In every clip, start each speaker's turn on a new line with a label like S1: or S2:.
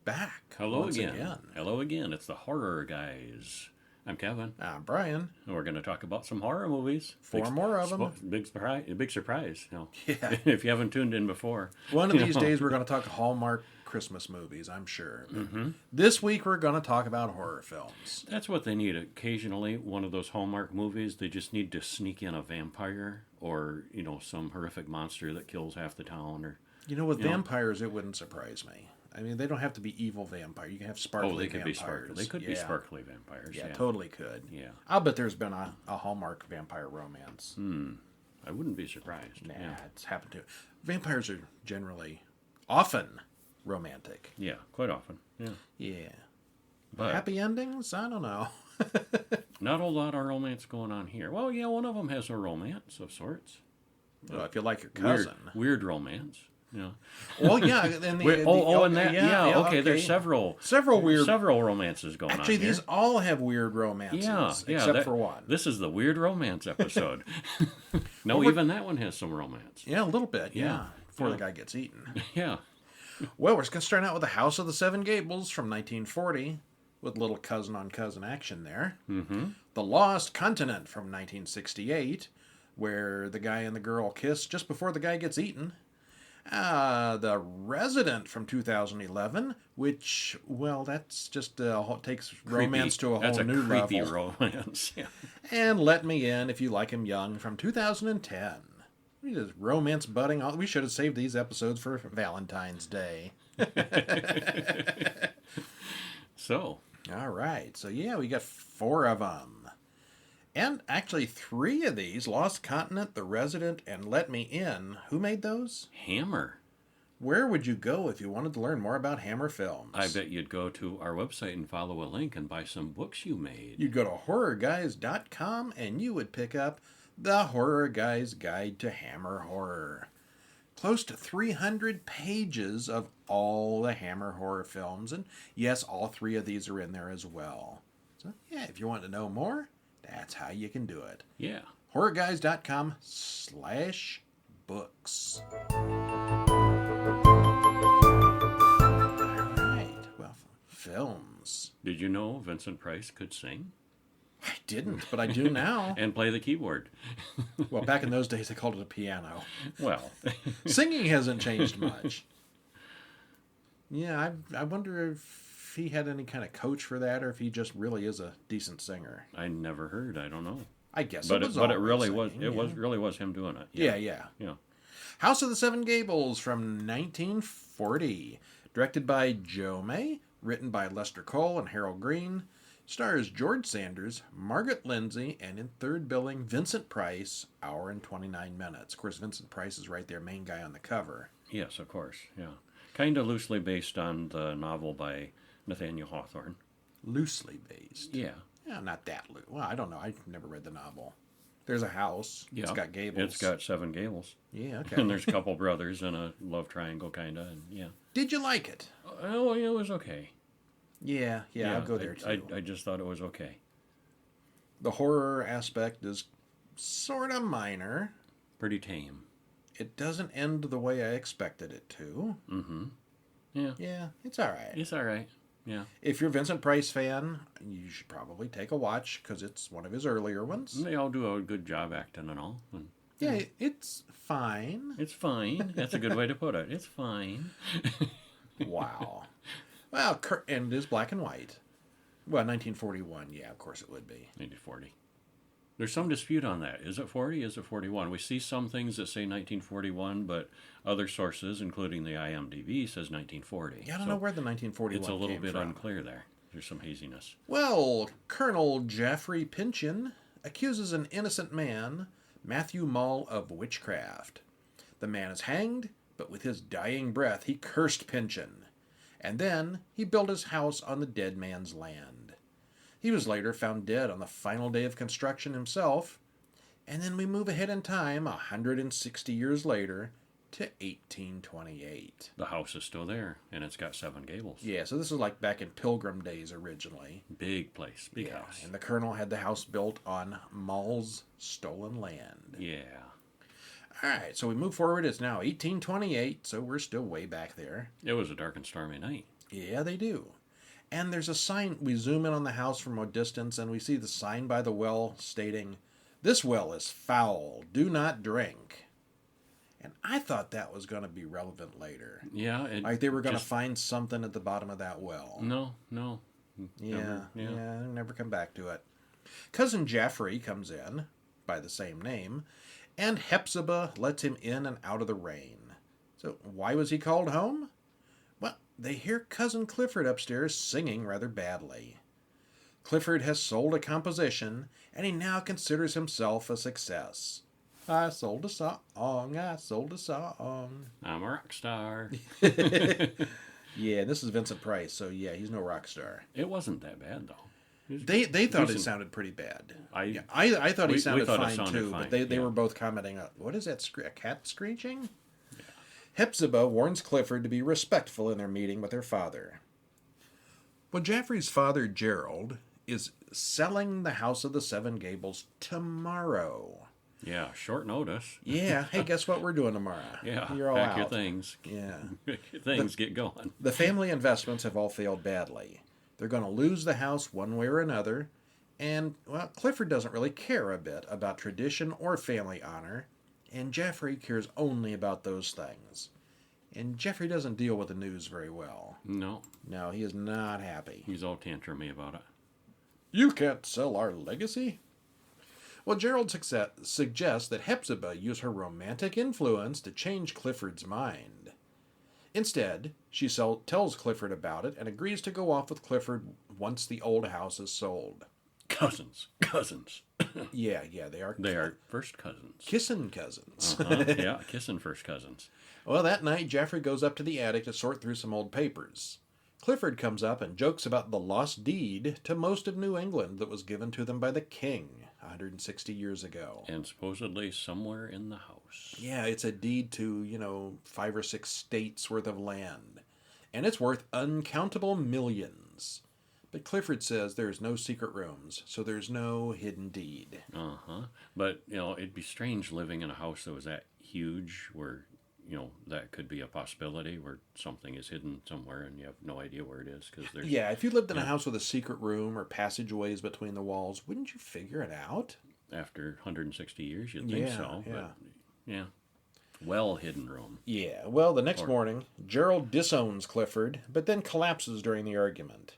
S1: back
S2: Hello
S1: once
S2: again. Hello again. It's the Horror Guys. I'm Kevin.
S1: I'm Brian.
S2: And we're going to talk about some horror movies.
S1: Four more of them.
S2: Big surprise.
S1: Yeah.
S2: If you haven't tuned in before.
S1: One of these days we're going to talk Hallmark Christmas movies, I'm sure. This week we're going to talk about horror films.
S2: That's what they need occasionally. One of those Hallmark movies, they just need to sneak in a vampire or, some horrific monster that kills half the town. Or
S1: with vampires, it wouldn't surprise me. I mean, they don't have to be evil vampires. You can have sparkly vampires.
S2: They could be sparkly. They could be sparkly vampires.
S1: Yeah, totally could.
S2: Yeah.
S1: I'll bet there's been a Hallmark vampire romance.
S2: I wouldn't be surprised.
S1: Nah, it's happened to. Vampires are generally, often, romantic.
S2: Yeah, quite often. Yeah.
S1: Yeah.
S2: But
S1: happy endings? I don't know.
S2: not a lot of romance going on here. Well, yeah, one of them has a romance of sorts.
S1: Well, if you like your cousin.
S2: Weird romance. Yeah.
S1: Well, yeah.
S2: And that. Okay. There's several romances going on.
S1: Actually, these all have weird romances. Except for one.
S2: This is the weird romance episode. Even that one has some romance.
S1: Yeah, a little bit. Yeah. Before the guy gets eaten.
S2: Yeah.
S1: Well, we're just going to start out with The House of the Seven Gables from 1940, with little cousin-on-cousin action there.
S2: Mm-hmm.
S1: The Lost Continent from 1968, where the guy and the girl kiss just before the guy gets eaten. The Resident from 2011, which, that's just takes romance to a whole new level.
S2: That's a creepy romance. Yeah.
S1: And Let Me In, If You Like Him Young from 2010. We just romance budding. We should have saved these episodes for Valentine's Day.
S2: So.
S1: All right. So, we got 4 of them. And actually 3 of these, Lost Continent, The Resident, and Let Me In. Who made those?
S2: Hammer.
S1: Where would you go if you wanted to learn more about Hammer films?
S2: I bet you'd go to our website and follow a link and buy some books you made.
S1: You'd go to horrorguys.com and you would pick up The Horror Guy's Guide to Hammer Horror. Close to 300 pages of all the Hammer horror films. And yes, all 3 of these are in there as well. So, if you want to know more, that's how you can do it.
S2: Yeah.
S1: horrorguys.com/books. All right. Well, films.
S2: Did you know Vincent Price could sing?
S1: I didn't, but I do now.
S2: And play the keyboard.
S1: Well, back in those days, they called it a piano.
S2: Well.
S1: Singing hasn't changed much. Yeah, I wonder if he had any kind of coach for that, or if he just really is a decent singer.
S2: I never heard. I don't know.
S1: I guess
S2: but
S1: it was.
S2: But it really
S1: singing,
S2: was. It really was him doing it.
S1: Yeah. House of the Seven Gables from 1940, directed by Joe May, written by Lester Cole and Harold Green, stars George Sanders, Margaret Lindsay, and in third billing Vincent Price. Hour and 29 minutes. Of course, Vincent Price is right there, main guy on the cover.
S2: Yes, of course. Yeah, kind of loosely based on the novel by Nathaniel Hawthorne.
S1: Loosely based.
S2: Yeah.
S1: Yeah, not that loose. Well, I don't know. I've never read the novel. There's a house.
S2: Yeah.
S1: It's got gables.
S2: It's got 7 gables.
S1: Yeah, okay.
S2: And there's a couple brothers and a love triangle, kind of. And yeah.
S1: Did you like it?
S2: Oh, it was okay.
S1: Yeah, I'll go there too.
S2: I just thought it was okay.
S1: The horror aspect is sort of minor.
S2: Pretty tame.
S1: It doesn't end the way I expected it to.
S2: Mm-hmm. Yeah.
S1: Yeah, it's all right.
S2: It's all right. Yeah.
S1: If you're a Vincent Price fan, you should probably take a watch because it's one of his earlier ones.
S2: They all do a good job acting and all. And,
S1: yeah, it's fine.
S2: It's fine. That's a good way to put it. It's fine.
S1: Wow. Well, and it is black and white. Well, 1941. Yeah, of course it would be.
S2: 1940. There's some dispute on that. Is it 40? Is it 41? We see some things that say 1941, but other sources, including the IMDb, says 1940.
S1: Yeah, I don't know where the 1941
S2: It's a little bit
S1: from.
S2: unclear there. There's some haziness.
S1: Well, Colonel Geoffrey Pynchon accuses an innocent man, Matthew Mull, of witchcraft. The man is hanged, but with his dying breath, he cursed Pynchon. And then he built his house on the dead man's land. He was later found dead on the final day of construction himself. And then we move ahead in time 160 years later to 1828.
S2: The house is still there, and it's got 7 gables.
S1: Yeah, so this is like back in Pilgrim days originally.
S2: Big place, big house.
S1: And the colonel had the house built on Mull's stolen land.
S2: Yeah.
S1: All right, so we move forward. It's now 1828, so we're still way back there.
S2: It was a dark and stormy night.
S1: Yeah, they do. And there's a sign. We zoom in on the house from a distance, and we see the sign by the well stating, "This well is foul. Do not drink." And I thought that was going to be relevant later.
S2: Yeah, it
S1: Like they were going to
S2: just
S1: find something at the bottom of that well.
S2: no,
S1: Yeah,
S2: never,
S1: yeah, never come back to it. Cousin Jaffrey comes in, by the same name, and Hepzibah lets him in and out of the rain. So why was he called home? Well, they hear Cousin Clifford upstairs singing rather badly. Clifford has sold a composition, and he now considers himself a success. I sold a song, I sold a song.
S2: I'm a rock star.
S1: Yeah, this is Vincent Price, so yeah, he's no rock star.
S2: It wasn't that bad though. It was
S1: They thought it
S2: decent.
S1: sounded pretty bad.
S2: I
S1: I thought he
S2: we
S1: sounded
S2: thought it
S1: fine
S2: sounded
S1: too,
S2: fine,
S1: but they
S2: yeah.
S1: were both commenting on, what is that, a cat screeching? Hepzibah warns Clifford to be respectful in their meeting with their father. Well, Jaffrey's father, Gerald, is selling the house of the Seven Gables tomorrow.
S2: Yeah, short notice.
S1: Yeah, hey, guess what we're doing tomorrow?
S2: Yeah,
S1: You're all
S2: pack
S1: out.
S2: your things.
S1: Yeah.
S2: Pack your things, get going.
S1: The family investments have all failed badly. They're going to lose the house one way or another, and, well, Clifford doesn't really care a bit about tradition or family honor, and Jaffrey cares only about those things. And Jeffrey doesn't deal with the news very well.
S2: No,
S1: No, he is not happy.
S2: he's all tantrumy about it.
S1: You can't sell our legacy? Well, Gerald suggests that Hepzibah use her romantic influence to change Clifford's mind. Instead, she tells Clifford about it and agrees to go off with Clifford once the old house is sold.
S2: Cousins.
S1: Yeah, they are.
S2: They are first cousins.
S1: Kissing cousins.
S2: Yeah, kissing first cousins.
S1: Well, that night, Jaffrey goes up to the attic to sort through some old papers. Clifford comes up and jokes about the lost deed to most of New England that was given to them by the king 160 years ago.
S2: And supposedly somewhere in the house.
S1: Yeah, it's a deed to, 5 or 6 states worth of land. And it's worth uncountable millions. But Clifford says there's no secret rooms, so there's no hidden deed.
S2: But, it'd be strange living in a house that was that huge where, that could be a possibility where something is hidden somewhere and you have no idea where it is.
S1: Yeah, if you lived in a house with a secret room or passageways between the walls, wouldn't you figure it out?
S2: After 160 years, you'd think so.
S1: Yeah.
S2: But, yeah. Well-hidden room.
S1: Yeah, well, the next morning, Gerald disowns Clifford, but then collapses during the argument.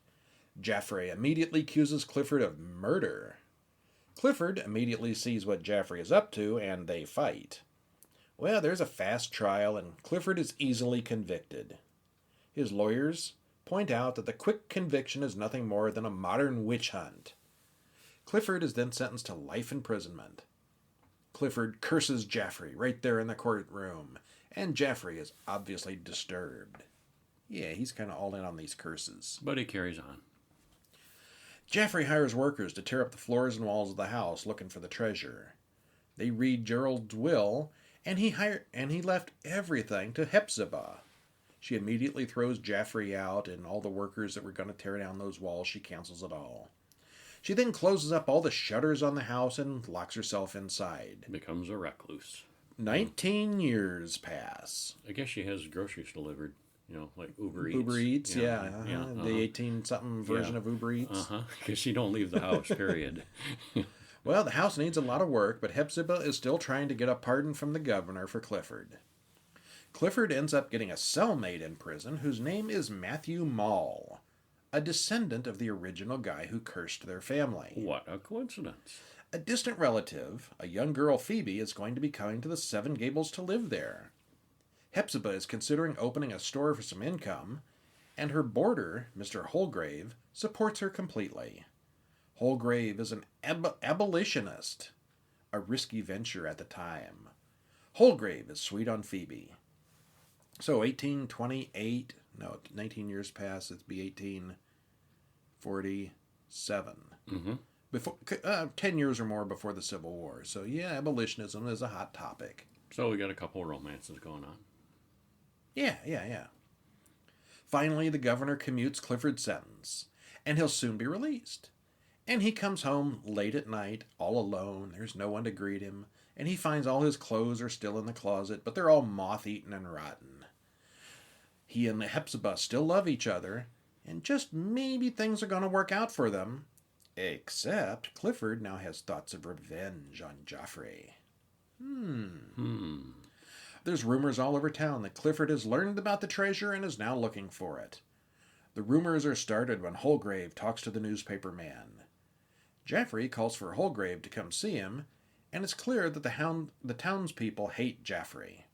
S1: Jaffrey immediately accuses Clifford of murder. Clifford immediately sees what Jaffrey is up to, and they fight. Well, there's a fast trial, and Clifford is easily convicted. His lawyers point out that the quick conviction is nothing more than a modern witch hunt. Clifford is then sentenced to life imprisonment. Clifford curses Jaffrey right there in the courtroom, and Jaffrey is obviously disturbed. Yeah, he's kind of all in on these curses.
S2: But he carries on.
S1: Jaffrey hires workers to tear up the floors and walls of the house looking for the treasure. They read Gerald's will, and he left everything to Hepzibah. She immediately throws Jaffrey out, and all the workers that were going to tear down those walls, she cancels it all. She then closes up all the shutters on the house and locks herself inside.
S2: Becomes a recluse.
S1: 19 years pass.
S2: I guess she has groceries delivered, like Uber Eats.
S1: Uber Eats, yeah. The 18-something version
S2: Yeah.
S1: of Uber Eats.
S2: Because she don't leave the house, period.
S1: Well, the house needs a lot of work, but Hepzibah is still trying to get a pardon from the governor for Clifford. Clifford ends up getting a cellmate in prison whose name is Matthew Mall, a descendant of the original guy who cursed their family.
S2: What a coincidence.
S1: A distant relative, a young girl Phoebe, is going to be coming to the Seven Gables to live there. Hepzibah is considering opening a store for some income, and her boarder, Mr. Holgrave, supports her completely. Holgrave is an abolitionist, a risky venture at the time. Holgrave is sweet on Phoebe. So 19 years pass, it'd be 1847. Before 10 years or more before the Civil War. So yeah, abolitionism is a hot topic.
S2: So we got a couple romances going on.
S1: Yeah. Finally, the governor commutes Clifford's sentence, and he'll soon be released. And he comes home late at night, all alone. There's no one to greet him, and he finds all his clothes are still in the closet, but they're all moth-eaten and rotten. He and Hepzibah still love each other, and just maybe things are going to work out for them. Except Clifford now has thoughts of revenge on Joffrey. There's rumors all over town that Clifford has learned about the treasure and is now looking for it. The rumors are started when Holgrave talks to the newspaper man. Joffrey calls for Holgrave to come see him, and it's clear that the townspeople hate Joffrey.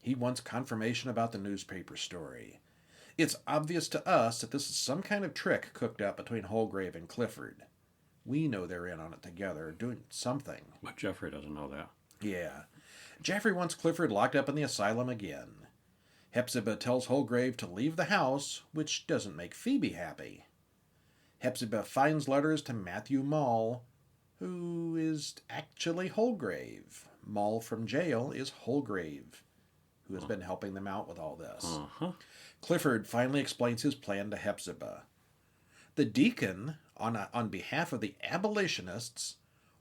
S1: He wants confirmation about the newspaper story. It's obvious to us that this is some kind of trick cooked up between Holgrave and Clifford. We know they're in on it together, doing something.
S2: But Joffrey doesn't know that.
S1: Yeah. Joffrey wants Clifford locked up in the asylum again. Hepzibah tells Holgrave to leave the house, which doesn't make Phoebe happy. Hepzibah finds letters to Matthew Mall, who is actually Holgrave. Mall from jail is Holgrave, who has been helping them out with all this. Clifford finally explains his plan to Hepzibah. The deacon, on behalf of the abolitionists,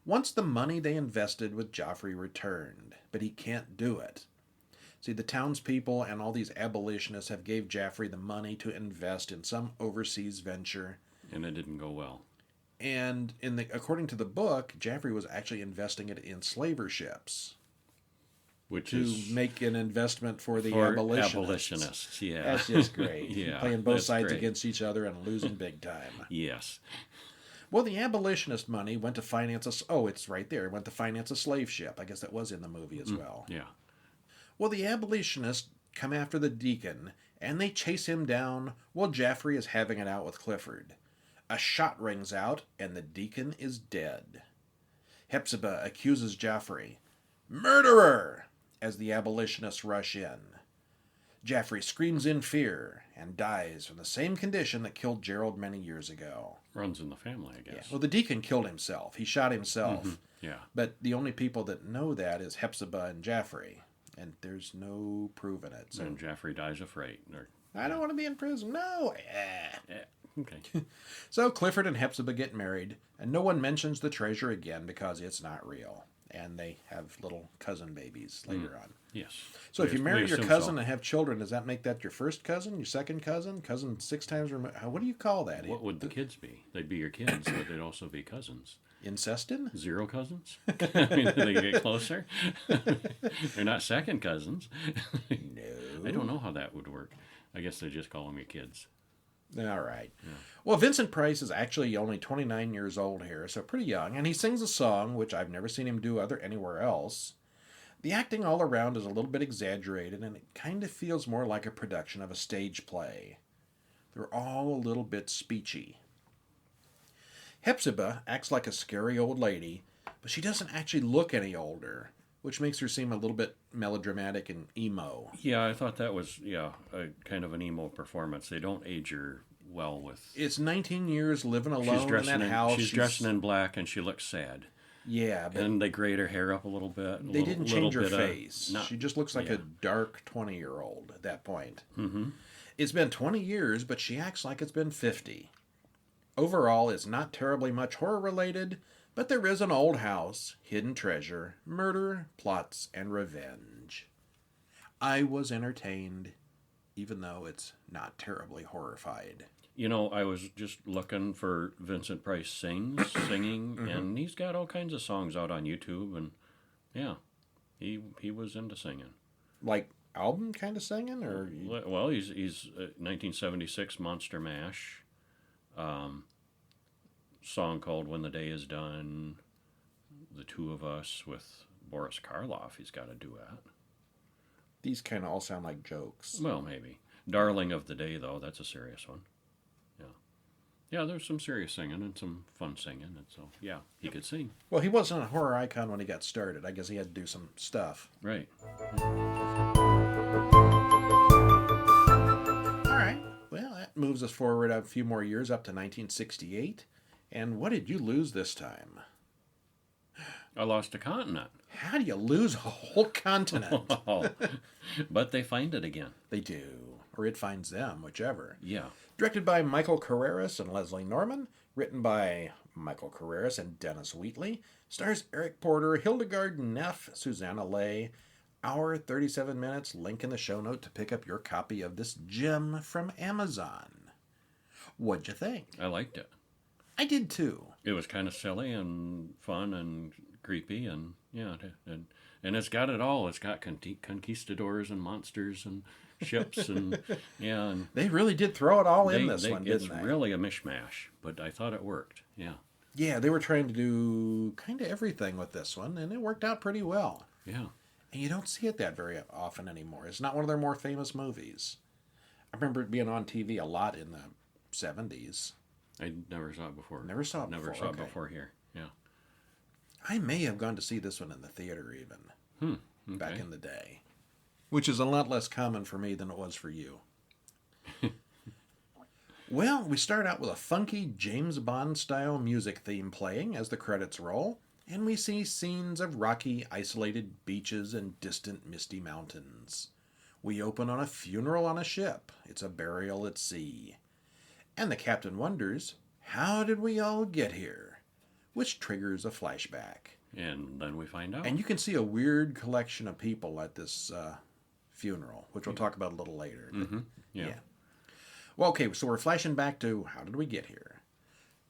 S1: wants the money they invested with Joffrey returned, but he can't do it. See, the townspeople and all these abolitionists have gave Joffrey the money to invest in some overseas venture.
S2: And it didn't go well.
S1: And according to the book, Joffrey was actually investing it in slaver ships.
S2: Which
S1: to
S2: is
S1: make an investment for the
S2: for
S1: abolitionists.
S2: Yeah.
S1: That's just great.
S2: Yeah,
S1: Playing both
S2: that's
S1: sides
S2: great.
S1: against each other and losing big time.
S2: Yes.
S1: Well, the abolitionist money went to finance it's right there. It went to finance a slave ship. I guess that was in the movie as well.
S2: Yeah.
S1: Well, the abolitionists come after the deacon, and they chase him down while Joffrey is having it out with Clifford. A shot rings out, and the deacon is dead. Hepzibah accuses Joffrey, "Murderer!" as the abolitionists rush in. Joffrey screams in fear and dies from the same condition that killed Gerald many years ago.
S2: Runs in the family, I guess.
S1: Yeah. Well, the deacon killed himself. He shot himself.
S2: Yeah.
S1: But the only people that know that is Hepzibah and Joffrey. And there's no proving it. So
S2: And Joffrey dies of fright.
S1: I don't want to be in prison. No.
S2: Okay.
S1: So Clifford and Hepzibah get married, and no one mentions the treasure again because it's not real. And they have little cousin babies later on.
S2: Yes.
S1: So if you marry your
S2: assume
S1: cousin
S2: so.
S1: and have children, does that make that your first cousin, your second cousin, cousin 6 times removed? What do you call that?
S2: What would the kids be? They'd be your kids, but they'd also be cousins.
S1: Incested?
S2: 0 cousins? I mean, do they get closer? They're not second cousins.
S1: No.
S2: I don't know how that would work. I guess they just call them your kids.
S1: All right. Yeah. Well, Vincent Price is actually only 29 years old here, so pretty young, and he sings a song, which I've never seen him do anywhere else. The acting all around is a little bit exaggerated, and it kind of feels more like a production of a stage play. They're all a little bit speechy. Hepzibah acts like a scary old lady, but she doesn't actually look any older, which makes her seem a little bit melodramatic and emo.
S2: Yeah, I thought that was, a kind of an emo performance. They don't age her well with...
S1: It's 19 years living alone in that house.
S2: She's dressing in black, and she looks sad.
S1: Yeah, but...
S2: And they grayed her hair up a little bit.
S1: They didn't change her face. She just looks like a dark 20-year-old at that point.
S2: Mm-hmm.
S1: It's been 20 years, but she acts like it's been 50. Overall, it's not terribly much horror-related, but there is an old house, hidden treasure, murder, plots, and revenge. I was entertained, even though it's not terribly horrified.
S2: You know, I was just looking for Vincent Price singing, and he's got all kinds of songs out on YouTube, and yeah, he was into singing.
S1: Like album kind of singing, or?
S2: Well, he's 1976 Monster Mash. Song called When the Day Is Done, The Two of Us with Boris Karloff. He's got a duet.
S1: These kind of all sound like jokes.
S2: Well, maybe. Darling of the Day, though, that's a serious one. Yeah, there's some serious singing and some fun singing, and so, yeah, he could sing.
S1: Well, he wasn't a horror icon when he got started. I guess he had to do some stuff.
S2: Right.
S1: All right. Well, that moves us forward a few more years up to 1968. And what did you lose this time?
S2: I lost a continent.
S1: How do you lose a whole continent?
S2: But they find it again.
S1: They do. Or it finds them, whichever.
S2: Yeah.
S1: Directed by Michael Carreras and Leslie Norman. Written by Michael Carreras and Dennis Wheatley. Stars Eric Porter, Hildegard Neff, Susanna Lay, hour, 37 minutes. Link in the show note to pick up your copy of this gem from Amazon. What'd you think?
S2: I liked it.
S1: I did too.
S2: It was kind of silly and fun and creepy, and yeah, and it's got it all. It's got conquistadors and monsters and ships and yeah, and
S1: They really did throw it all in this one, didn't they?
S2: It's really a mishmash, but I thought it worked. Yeah,
S1: Yeah, they were trying to do kind of everything with this one, and it worked out pretty well.
S2: yeah.
S1: And you don't see it that very often anymore. It's not one of their more famous movies. I remember it being on TV a lot in the 70s.
S2: I never saw it before.
S1: Never saw it
S2: Never
S1: before,
S2: saw it
S1: okay.
S2: before here. Yeah.
S1: I may have gone to see this one in the theater even, back
S2: Okay.
S1: in the day. Which is a lot less common for me than it was for you. Well, we start out with a funky James Bond-style music theme playing as the credits roll, and we see scenes of rocky, isolated beaches and distant, misty mountains. We open on a funeral on a ship. It's a burial at sea. And the captain wonders, how did we all get here? Which triggers a flashback.
S2: And then we find out.
S1: And you can see a weird collection of people at this funeral, which we'll talk about a little later.
S2: Yeah.
S1: Well, okay, so we're flashing back to how did we get here?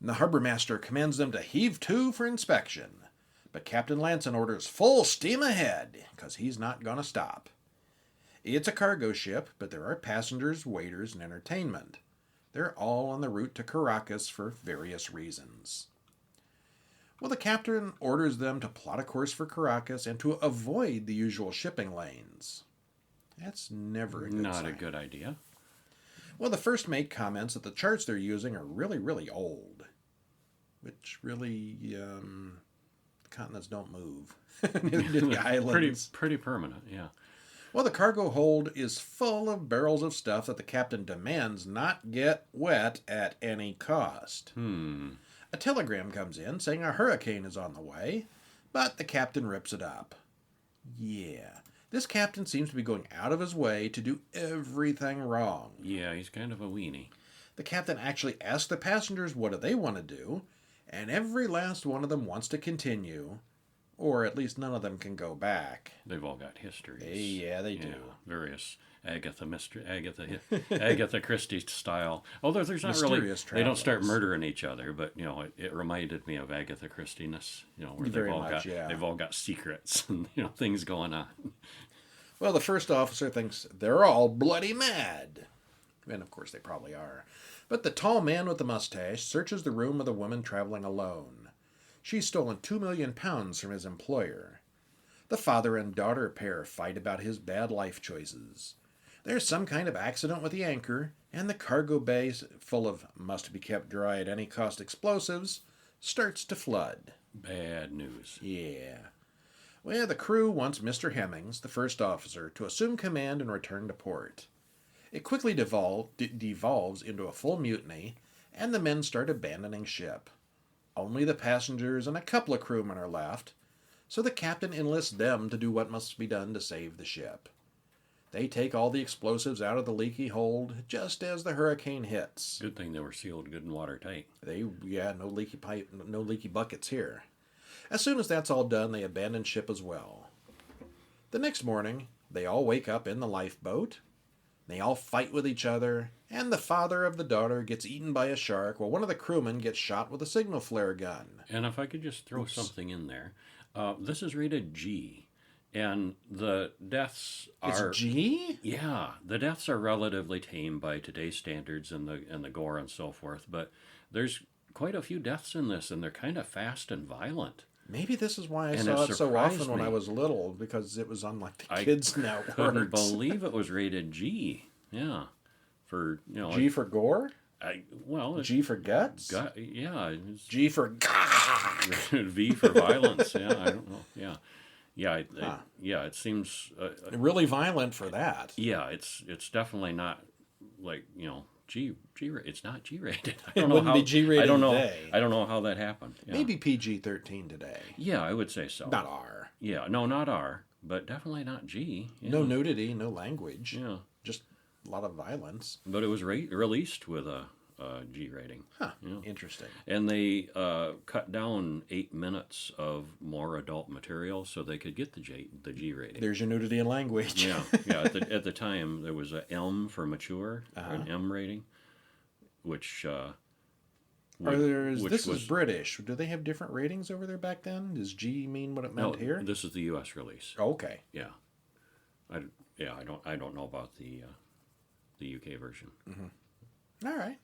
S1: And the harbor master commands them to heave to for inspection. But Captain Lanson orders full steam ahead, because he's not going to stop. It's a cargo ship, but there are passengers, waiters, and entertainment. They're all on the route to Caracas for various reasons. Well, the captain orders them to plot a course for Caracas and to avoid the usual shipping lanes. That's never a good
S2: Not
S1: sign.
S2: a good idea.
S1: Well, the first mate comments that the charts they're using are really, really old. Which really, the continents don't move. Neither do the islands.
S2: Pretty permanent, yeah.
S1: Well, the cargo hold is full of barrels of stuff that the captain demands not get wet at any cost. A telegram comes in saying a hurricane is on the way, but the captain rips it up. Yeah, this captain seems to be going out of his way to do everything wrong.
S2: Yeah, he's kind of a weenie.
S1: The captain actually asks the passengers what do they want to do, and every last one of them wants to continue, or at least none of them can go back.
S2: They've all got histories.
S1: Yeah, they do.
S2: Various Agatha Christie style. Although there's not
S1: Mysterious
S2: really, they don't start
S1: travels.
S2: murdering each other, but it reminded me of Agatha Christie-ness. Where
S1: Very much, yeah.
S2: they've all got secrets and things going on.
S1: Well, the first officer thinks they're all bloody mad. And of course they probably are. But the tall man with the mustache searches the room of the woman traveling alone. She's stolen £2 million from his employer. The father and daughter pair fight about his bad life choices. There's some kind of accident with the anchor, and the cargo bay, full of must-be-kept-dry at any cost explosives, starts to flood.
S2: Bad news.
S1: Yeah. Well, the crew wants Mr. Hemmings, the first officer, to assume command and return to port. It quickly devolves into a full mutiny, and the men start abandoning ship. Only the passengers and a couple of crewmen are left, so the captain enlists them to do what must be done to save the ship. They take all the explosives out of the leaky hold just as the hurricane hits.
S2: Good thing they were sealed good and watertight.
S1: No leaky pipe, no leaky buckets here. As soon as that's all done, they abandon ship as well. The next morning, they all wake up in the lifeboat. They all fight with each other, and the father of the daughter gets eaten by a shark while one of the crewmen gets shot with a signal flare gun.
S2: And if I could just throw something in there, this is rated G, and the deaths are
S1: It's G?
S2: Yeah, the deaths are relatively tame by today's standards and the gore and so forth, but there's quite a few deaths in this, and they're kind of fast and violent.
S1: Maybe this is why I
S2: And
S1: saw
S2: it
S1: it so often
S2: surprised
S1: when
S2: me.
S1: I was little, because it was on like the
S2: I
S1: kids' networks.
S2: Couldn't believe it was rated G. Yeah, for
S1: G for gore?
S2: it's
S1: G for guts?
S2: yeah, it's
S1: G for God.
S2: V for violence. Yeah, I don't know. Yeah, it seems.
S1: Really violent for that.
S2: Yeah, it's definitely not like G. It's not G rated.
S1: It wouldn't be G-rated
S2: I don't know.
S1: today.
S2: I don't know how that happened. Yeah.
S1: Maybe PG-13 today.
S2: Yeah, I would say so.
S1: Not R.
S2: Yeah, no, not R, but definitely not G. Yeah.
S1: No nudity, no language.
S2: Yeah,
S1: Just a lot of violence.
S2: but it was released with a G rating.
S1: Huh.
S2: Yeah.
S1: Interesting.
S2: And they cut down 8 minutes of more adult material so they could get the G rating.
S1: There's your nudity in language.
S2: Yeah. At the time, there was a M for mature, an M rating, which
S1: This is British. Do they have different ratings over there back then? Does G mean what it meant here?
S2: This is the U.S. release.
S1: Oh, okay.
S2: Yeah. I don't know about the UK version.
S1: Mm-hmm. All right.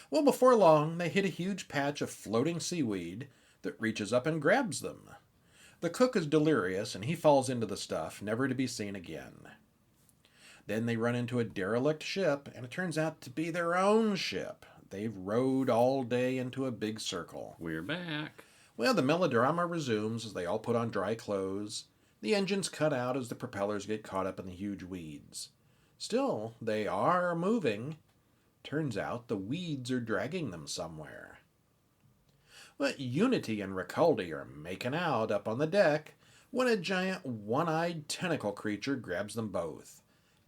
S1: Well, before long, they hit a huge patch of floating seaweed that reaches up and grabs them. The cook is delirious, and he falls into the stuff, never to be seen again. Then they run into a derelict ship, and it turns out to be their own ship. They've rowed all day into a big circle.
S2: We're back.
S1: Well, the melodrama resumes as they all put on dry clothes. The engines cut out as the propellers get caught up in the huge weeds. Still, they are moving. Turns out the weeds are dragging them somewhere. But Unity and Ricaldi are making out up on the deck when a giant one-eyed tentacle creature grabs them both.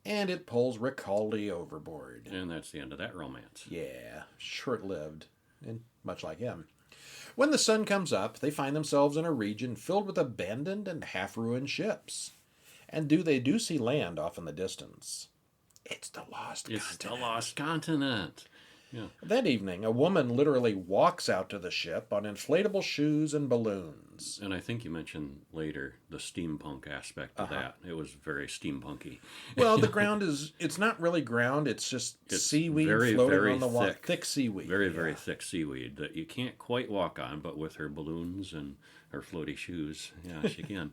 S1: And it pulls Ricaldi overboard.
S2: And that's the end of that romance.
S1: Yeah, short-lived, and much like him. When the sun comes up, they find themselves in a region filled with abandoned and half-ruined ships. And they do see land off in the distance. It's the lost continent.
S2: It's the lost continent. Yeah.
S1: That evening, a woman literally walks out to the ship on inflatable shoes and balloons.
S2: And I think you mentioned later the steampunk aspect of that. It was very steampunky.
S1: Well, the ground it's not really ground, it's just seaweed floating on the water. Thick seaweed.
S2: Very thick seaweed that you can't quite walk on, but with her balloons and her floaty shoes, yeah, she can.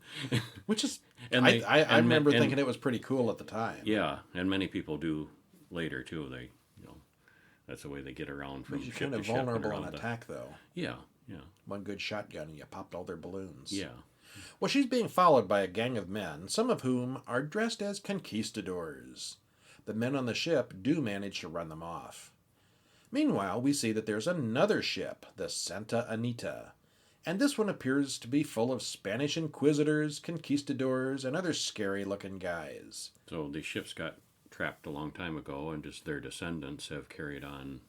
S1: Which is, I remember thinking it was pretty cool at the time.
S2: Yeah, and many people do later, too. That's the way they get around from ship to ship.
S1: You're kind of vulnerable on attack, though.
S2: Yeah.
S1: One good shotgun and you popped all their balloons.
S2: Yeah.
S1: Well, she's being followed by a gang of men, some of whom are dressed as conquistadors. The men on the ship do manage to run them off. Meanwhile, we see that there's another ship, the Santa Anita, and this one appears to be full of Spanish inquisitors, conquistadors, and other scary-looking guys.
S2: So these ships got trapped a long time ago, and just their descendants have carried on.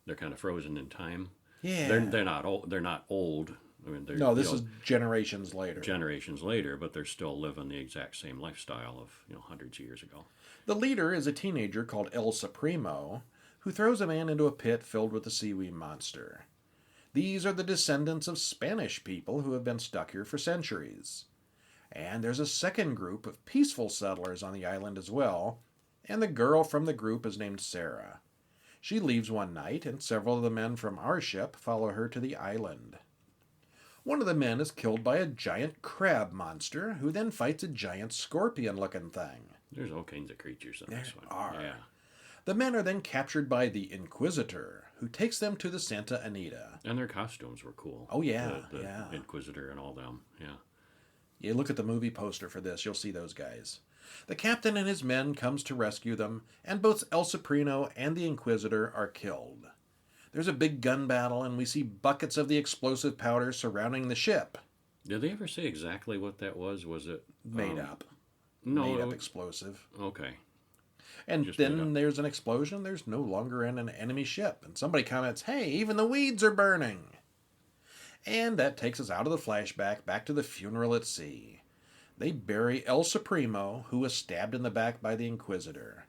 S2: They're kind of frozen in time.
S1: Yeah,
S2: they're not old. They're not old. I mean,
S1: this is generations later.
S2: Generations later, but they're still living the exact same lifestyle of hundreds of years ago.
S1: The leader is a teenager called El Supremo, who throws a man into a pit filled with a seaweed monster. These are the descendants of Spanish people who have been stuck here for centuries. And there's a second group of peaceful settlers on the island as well, and the girl from the group is named Sarah. She leaves one night, and several of the men from our ship follow her to the island. One of the men is killed by a giant crab monster, who then fights a giant scorpion-looking thing.
S2: There's all kinds of creatures in this one.
S1: Yeah. The men are then captured by the Inquisitor, who takes them to the Santa Anita.
S2: And their costumes were cool.
S1: Oh, yeah.
S2: The Inquisitor and all them, yeah.
S1: You look at the movie poster for this, you'll see those guys. The captain and his men comes to rescue them, and both El Supremo and the Inquisitor are killed. There's a big gun battle, and we see buckets of the explosive powder surrounding the ship.
S2: Did they ever say exactly what that was? Was it...
S1: Made up.
S2: No.
S1: Made up explosive.
S2: Okay.
S1: And then there's an explosion. There's no longer an enemy ship. And somebody comments, hey, even the weeds are burning. And that takes us out of the flashback back to the funeral at sea. They bury El Supremo, who was stabbed in the back by the Inquisitor.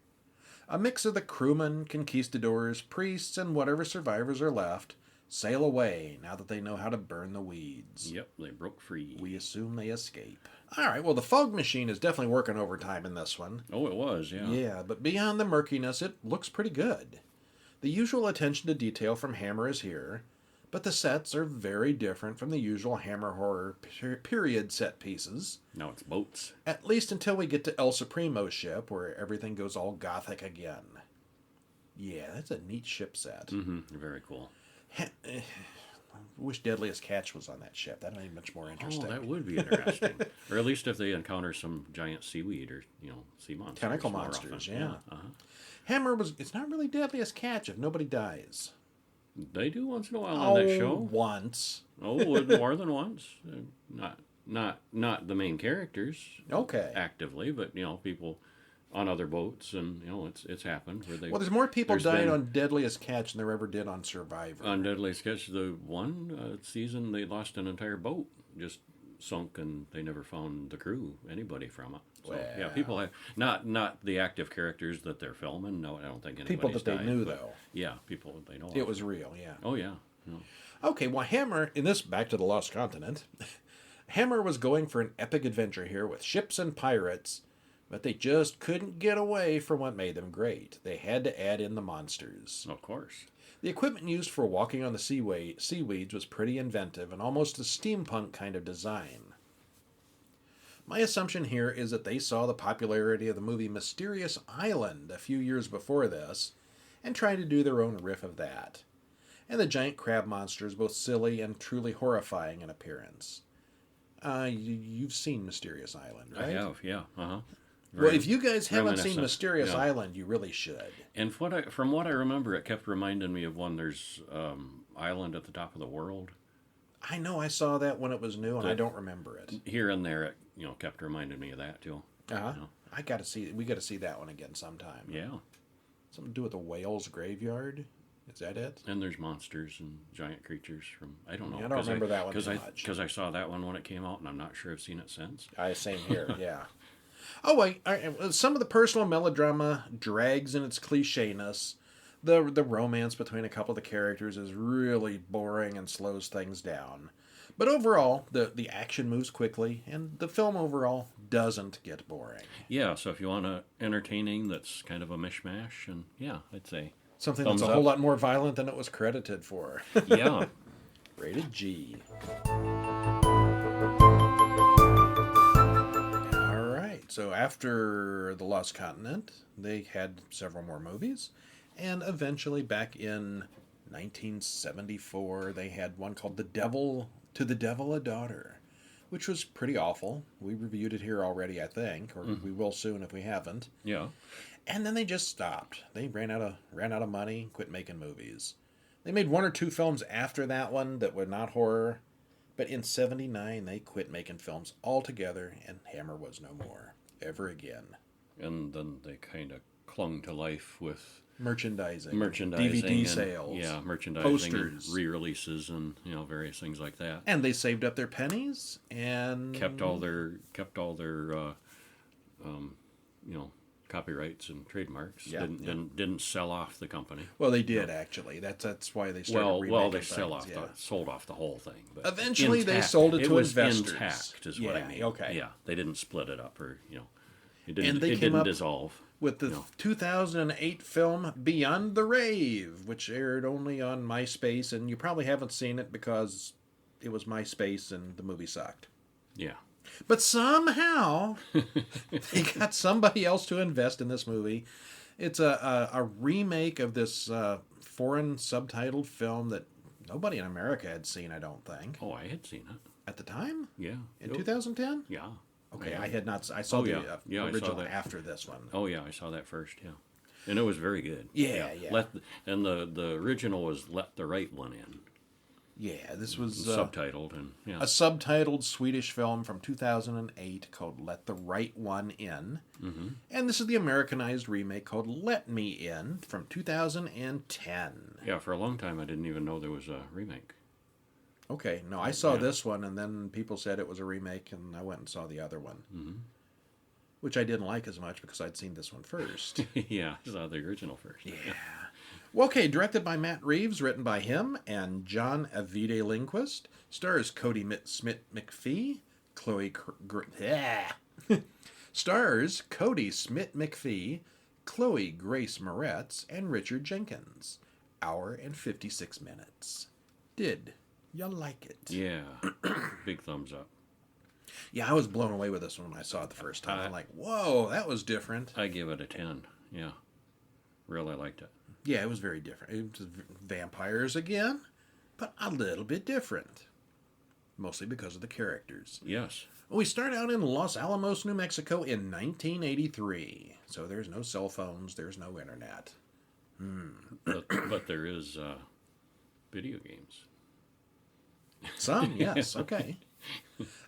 S1: A mix of the crewmen, conquistadors, priests, and whatever survivors are left sail away now that they know how to burn the weeds.
S2: Yep, they broke free.
S1: We assume they escape. All right, well, the fog machine is definitely working overtime in this one.
S2: Oh, it was, yeah.
S1: Yeah, but beyond the murkiness, it looks pretty good. The usual attention to detail from Hammer is here, but the sets are very different from the usual Hammer horror period set pieces.
S2: Now it's boats.
S1: At least until we get to El Supremo's ship, where everything goes all gothic again. Yeah, that's a neat ship set.
S2: Mm-hmm, very cool.
S1: I wish Deadliest Catch was on that ship. That'd be much more interesting.
S2: Oh, that would be interesting. Or at least if they encounter some giant seaweed or, sea monsters.
S1: Tentacle monsters, yeah.
S2: Uh-huh.
S1: Hammer it's not really Deadliest Catch if nobody dies.
S2: They do once in a while on that show.
S1: Once.
S2: Oh, more than once. Not the main characters.
S1: Okay.
S2: Actively, but, people on other boats, and it's happened where they.
S1: Well, there's more people
S2: there's
S1: died
S2: been-
S1: on Deadliest Catch than there ever did on Survivor.
S2: On Deadliest Catch, the one season they lost an entire boat, just sunk, and they never found the crew, anybody from it. So yeah,
S1: Wow.
S2: people have not the active characters that they're filming. No, I don't think anybody's
S1: People that they
S2: died,
S1: knew,
S2: but
S1: though.
S2: Yeah, people they know.
S1: It
S2: of.
S1: was real, yeah.
S2: Oh yeah. No.
S1: Okay, well, Hammer, in this Back to the Lost Continent, Hammer was going for an epic adventure here with ships and pirates, but they just couldn't get away from what made them great. They had to add in the monsters.
S2: Of course.
S1: The equipment used for walking on the seaweeds was pretty inventive and almost a steampunk kind of design. My assumption here is that they saw the popularity of the movie Mysterious Island a few years before this and tried to do their own riff of that. And the giant crab monster is both silly and truly horrifying in appearance. You've seen Mysterious Island, right?
S2: I have, yeah. Uh-huh.
S1: Well, if you guys haven't seen
S2: reminiscent,
S1: Mysterious
S2: yeah.
S1: Island, you really should.
S2: And from what I remember, it kept reminding me of one. There's Island at the Top of the World.
S1: I know I saw that when it was new, and I don't remember it.
S2: Here and there, it kept reminding me of that too.
S1: Uh-huh.
S2: You know.
S1: We got to see that one again sometime.
S2: Yeah.
S1: Something to do with the whale's graveyard? Is that it?
S2: And there's monsters and giant creatures from, I don't know.
S1: Yeah, I don't remember that one too much.
S2: Because I saw that one when it came out, and I'm not sure I've seen it since.
S1: Same here, yeah. Oh, wait. All right, some of the personal melodrama drags in its clichéness. The romance between a couple of the characters is really boring and slows things down. But overall, the action moves quickly, and the film overall doesn't get boring.
S2: Yeah, so if you want a entertaining that's kind of a mishmash, and yeah, I'd say
S1: Something
S2: thumbs
S1: that's a
S2: up.
S1: whole lot more violent than it was credited for.
S2: Yeah.
S1: Rated G. All right. So after The Lost Continent, they had several more movies. And eventually, back in 1974, they had one called To the Devil a Daughter, which was pretty awful. We reviewed it here already, I think, or we will soon if we haven't.
S2: Yeah.
S1: And then they just stopped. They ran out of money, quit making movies. They made one or two films after that one that were not horror, but in '79 they quit making films altogether, and Hammer was no more ever again.
S2: And then they kind of clung to life with
S1: Merchandising,
S2: merchandising,
S1: DVD
S2: and,
S1: sales,
S2: yeah, merchandising,
S1: posters,
S2: and re-releases, and various things like that.
S1: and they saved up their pennies and
S2: kept all their copyrights and trademarks.
S1: Yeah,
S2: Didn't sell off the company.
S1: Well, they did actually. That's why they started.
S2: Well, they
S1: remaking things,
S2: sold off the whole thing. But
S1: eventually, they sold it to
S2: was
S1: investors.
S2: Intact, is what I mean.
S1: Okay.
S2: Yeah, they didn't split it up, or it
S1: And they
S2: it
S1: came
S2: didn't
S1: up
S2: dissolve.
S1: with the 2008 film Beyond the Rave, which aired only on MySpace, and you probably haven't seen it because it was MySpace and the movie sucked.
S2: Yeah.
S1: But somehow they got somebody else to invest in this movie. It's a remake of this foreign subtitled film that nobody in America had seen, I don't think.
S2: Oh, I had seen it.
S1: At the time?
S2: Yeah.
S1: In 2010?
S2: Yeah.
S1: Okay,
S2: Yeah.
S1: I had not. I saw
S2: yeah.
S1: the
S2: Yeah, I saw
S1: original
S2: that.
S1: after this one.
S2: Oh yeah, I saw that first. Yeah, and it was very good.
S1: Yeah.
S2: And the original was Let the Right One In.
S1: Yeah, this was
S2: Subtitled, and yeah.
S1: a subtitled Swedish film from 2008 called Let the Right One In.
S2: Mm-hmm.
S1: And this is the Americanized remake called Let Me In from 2010.
S2: Yeah, for a long time I didn't even know there was a remake.
S1: Okay, no, I saw
S2: Yeah.
S1: this one, and then people said it was a remake, and I went and saw the other one.
S2: Mm-hmm.
S1: Which I didn't like as much because I'd seen this one first.
S2: Yeah, I saw the original first.
S1: Yeah. Well, okay, directed by Matt Reeves, written by him and John Avide Lindquist, stars Cody Smith McPhee, stars Cody Smith McPhee, Chloe Grace Moretz, and Richard Jenkins. Hour and 56 minutes. Did you like it?
S2: Yeah, big thumbs up.
S1: Yeah, I was blown away with this one when I saw it the first time. I'm like, whoa, that was different.
S2: I give it a 10. Yeah, really liked it.
S1: Yeah, it was very different. It was vampires again, but a little bit different. Mostly because of the characters.
S2: Yes.
S1: We start out in Los Alamos, New Mexico in 1983. So there's no cell phones, there's no internet.
S2: But there is video games.
S1: Some, yes, okay.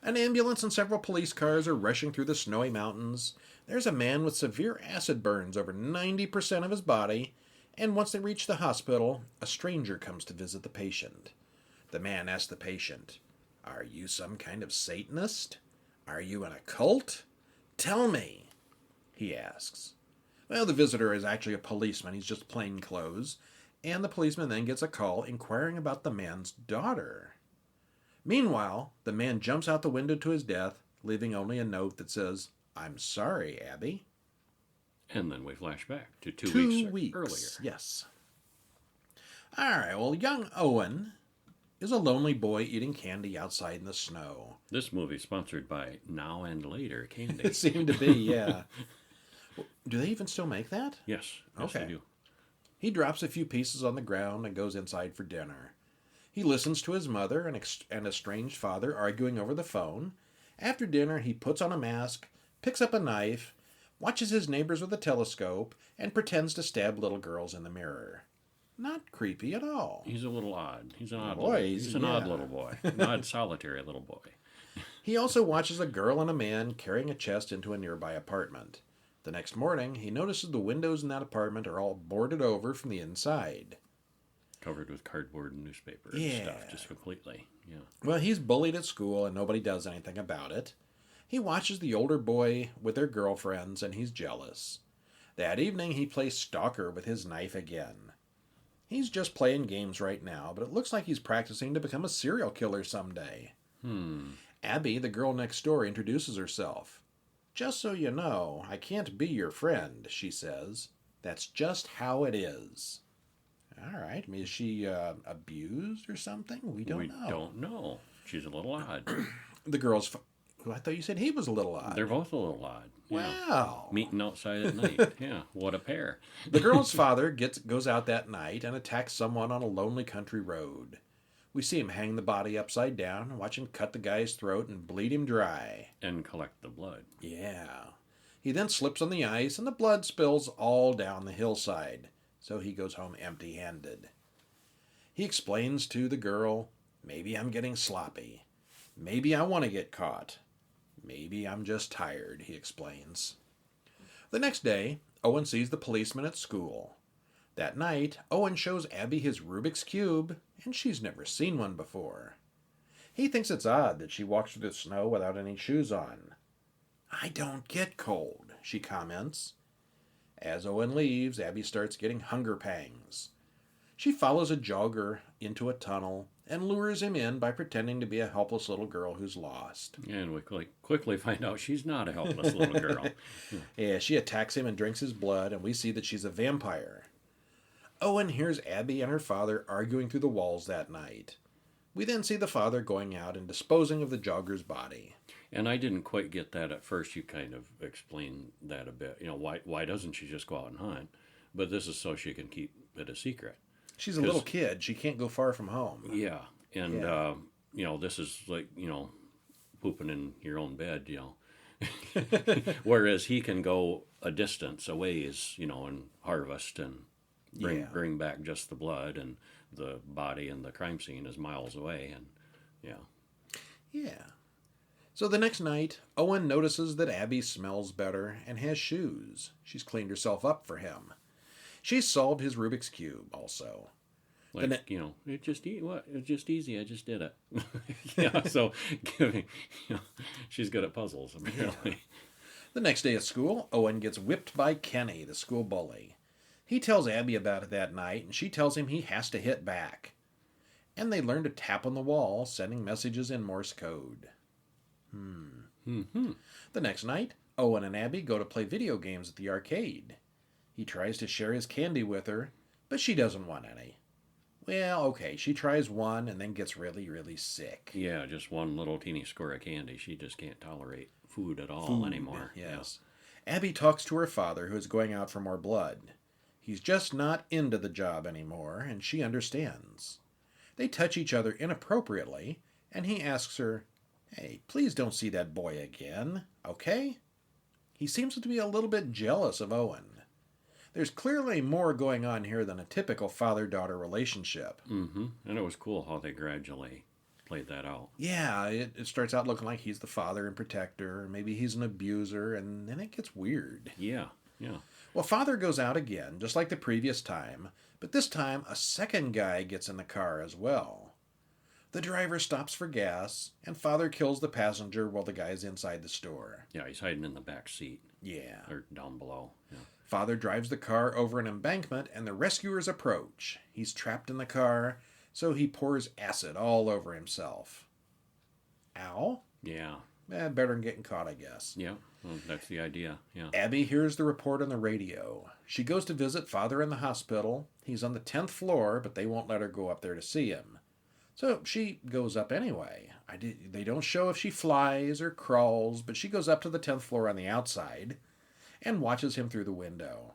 S1: An ambulance and several police cars are rushing through the snowy mountains. There's a man with severe acid burns over 90% of his body, and once they reach the hospital, a stranger comes to visit the patient. The man asks the patient, "Are you some kind of Satanist? Are you in a cult? Tell me," he asks. Well, the visitor is actually a policeman. He's just plain clothes. And the policeman then gets a call inquiring about the man's daughter. Meanwhile, the man jumps out the window to his death, leaving only a note that says, "I'm sorry, Abby."
S2: And then we flash back to two
S1: 2 weeks
S2: earlier.
S1: Yes. All right, well, young Owen is a lonely boy eating candy outside in the snow.
S2: This movie sponsored by Now and Later Candy.
S1: It seemed to be, yeah. Do they even still make that?
S2: Yes,
S1: Okay.
S2: they do.
S1: He drops a few pieces on the ground and goes inside for dinner. He listens to his mother and estranged father arguing over the phone. After dinner, he puts on a mask, picks up a knife, watches his neighbors with a telescope, and pretends to stab little girls in the mirror. Not creepy at all.
S2: He's a little odd. He's an odd
S1: Boys,
S2: odd
S1: yeah.
S2: little boy. An odd, solitary little boy.
S1: He also watches a girl and a man carrying a chest into a nearby apartment. The next morning, he notices the windows in that apartment are all boarded over from the inside.
S2: Covered with cardboard and newspaper and
S1: Yeah.
S2: stuff, just completely. Yeah.
S1: Well, he's bullied at school and nobody does anything about it. He watches the older boy with their girlfriends and he's jealous. That evening, he plays stalker with his knife again. He's just playing games right now, but it looks like he's practicing to become a serial killer someday. Abby, the girl next door, introduces herself. "Just so you know, I can't be your friend," she says. "That's just how it is." All right. I mean, is she abused or something? We don't know.
S2: She's a little odd.
S1: The girl's... I thought you said he was a little odd.
S2: They're both a little odd. Yeah.
S1: Wow.
S2: Meeting outside at night. Yeah, what a pair.
S1: The girl's father goes out that night and attacks someone on a lonely country road. We see him hang the body upside down and watch him cut the guy's throat and bleed him dry.
S2: And collect the blood.
S1: Yeah. He then slips on the ice and the blood spills all down the hillside. So he goes home empty-handed. He explains to the girl, "Maybe I'm getting sloppy. Maybe I want to get caught. Maybe I'm just tired," he explains. The next day, Owen sees the policeman at school. That night, Owen shows Abby his Rubik's Cube, and she's never seen one before. He thinks it's odd that she walks through the snow without any shoes on. "I don't get cold," she comments. As Owen leaves, Abby starts getting hunger pangs. She follows a jogger into a tunnel and lures him in by pretending to be a helpless little girl who's lost.
S2: And we quickly find out she's not a helpless little girl.
S1: Yeah, she attacks him and drinks his blood, and we see that she's a vampire. Owen hears Abby and her father arguing through the walls that night. We then see the father going out and disposing of the jogger's body.
S2: And I didn't quite get that at first. You kind of explained that a bit. You know, why doesn't she just go out and hunt? But this is so she can keep it a secret.
S1: She's a little kid. She can't go far from home.
S2: Yeah. And,
S1: Yeah.
S2: you know, this is like, you know, pooping in your own bed, you know. Whereas he can go a distance, a ways, you know, and harvest and bring back just the blood, and the body and the crime scene is miles away. And, yeah.
S1: Yeah. So the next night, Owen notices that Abby smells better and has shoes. She's cleaned herself up for him. She's solved his Rubik's Cube also.
S2: Like, you know, it's just easy. I just did it. Yeah, so giving, you know, she's good at puzzles, apparently.
S1: The next day at school, Owen gets whipped by Kenny, the school bully. He tells Abby about it that night, and she tells him he has to hit back. And they learn to tap on the wall, sending messages in Morse code. The next night, Owen and Abby go to play video games at the arcade. He tries to share his candy with her, but she doesn't want any. Well, okay, she tries one and then gets really, really sick.
S2: Yeah, just one little teeny square of candy. She just can't tolerate food at all anymore.
S1: Yes. Yeah. Abby talks to her father, who is going out for more blood. He's just not into the job anymore, and she understands. They touch each other inappropriately, and he asks her, "Hey, please don't see that boy again, okay?" He seems to be a little bit jealous of Owen. There's clearly more going on here than a typical father-daughter relationship.
S2: Mm-hmm. And it was cool how they gradually played that out.
S1: Yeah, it starts out looking like he's the father and protector, or maybe he's an abuser, and then it gets weird.
S2: Yeah, yeah.
S1: Well, father goes out again, just like the previous time, but this time a second guy gets in the car as well. The driver stops for gas, and father kills the passenger while the guy's inside the store.
S2: Yeah, he's hiding in the back seat.
S1: Yeah.
S2: Or down below. Yeah.
S1: Father drives the car over an embankment, and the rescuers approach. He's trapped in the car, so he pours acid all over himself. Ow?
S2: Yeah.
S1: Better than getting caught, I guess.
S2: Yeah. Well, that's the idea. Yeah.
S1: Abby hears the report on the radio. She goes to visit father in the hospital. He's on the 10th floor, but they won't let her go up there to see him. So she goes up anyway. They don't show if she flies or crawls, but she goes up to the 10th floor on the outside and watches him through the window.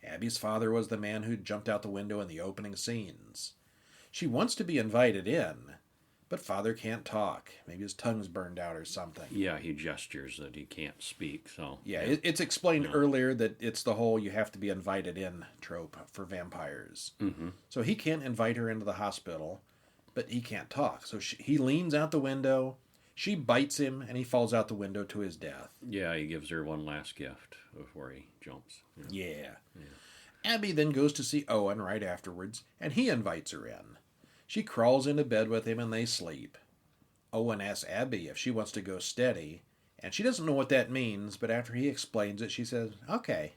S1: Abby's father was the man who jumped out the window in the opening scenes. She wants to be invited in, but father can't talk. Maybe his tongue's burned out or something.
S2: Yeah, he gestures that he can't speak, so...
S1: Yeah, it's explained earlier that it's the whole you have to be invited in trope for vampires.
S2: Mm-hmm.
S1: So he can't invite her into the hospital, but he can't talk. So he leans out the window, she bites him, and he falls out the window to his death.
S2: Yeah, he gives her one last gift before he jumps.
S1: Yeah. Abby then goes to see Owen right afterwards, and he invites her in. She crawls into bed with him and they sleep. Owen asks Abby if she wants to go steady, and she doesn't know what that means, but after he explains it, she says, okay.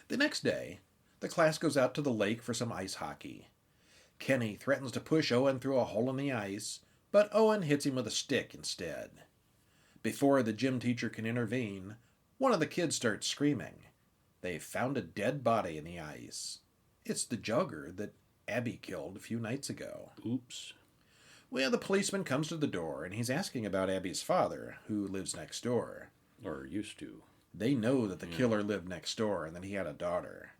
S1: The next day, the class goes out to the lake for some ice hockey. Kenny threatens to push Owen through a hole in the ice, but Owen hits him with a stick instead. Before the gym teacher can intervene, one of the kids starts screaming. They've found a dead body in the ice. It's the jogger that Abby killed a few nights ago.
S2: Oops.
S1: Well, the policeman comes to the door, and he's asking about Abby's father, who lives next door.
S2: Or used to.
S1: They know that the killer lived next door and that he had a daughter.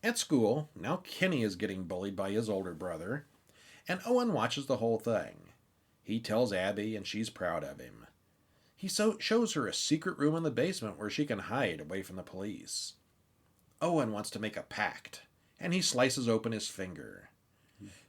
S1: At school, now Kenny is getting bullied by his older brother, and Owen watches the whole thing. He tells Abby, and she's proud of him. He shows her a secret room in the basement where she can hide away from the police. Owen wants to make a pact, and he slices open his finger.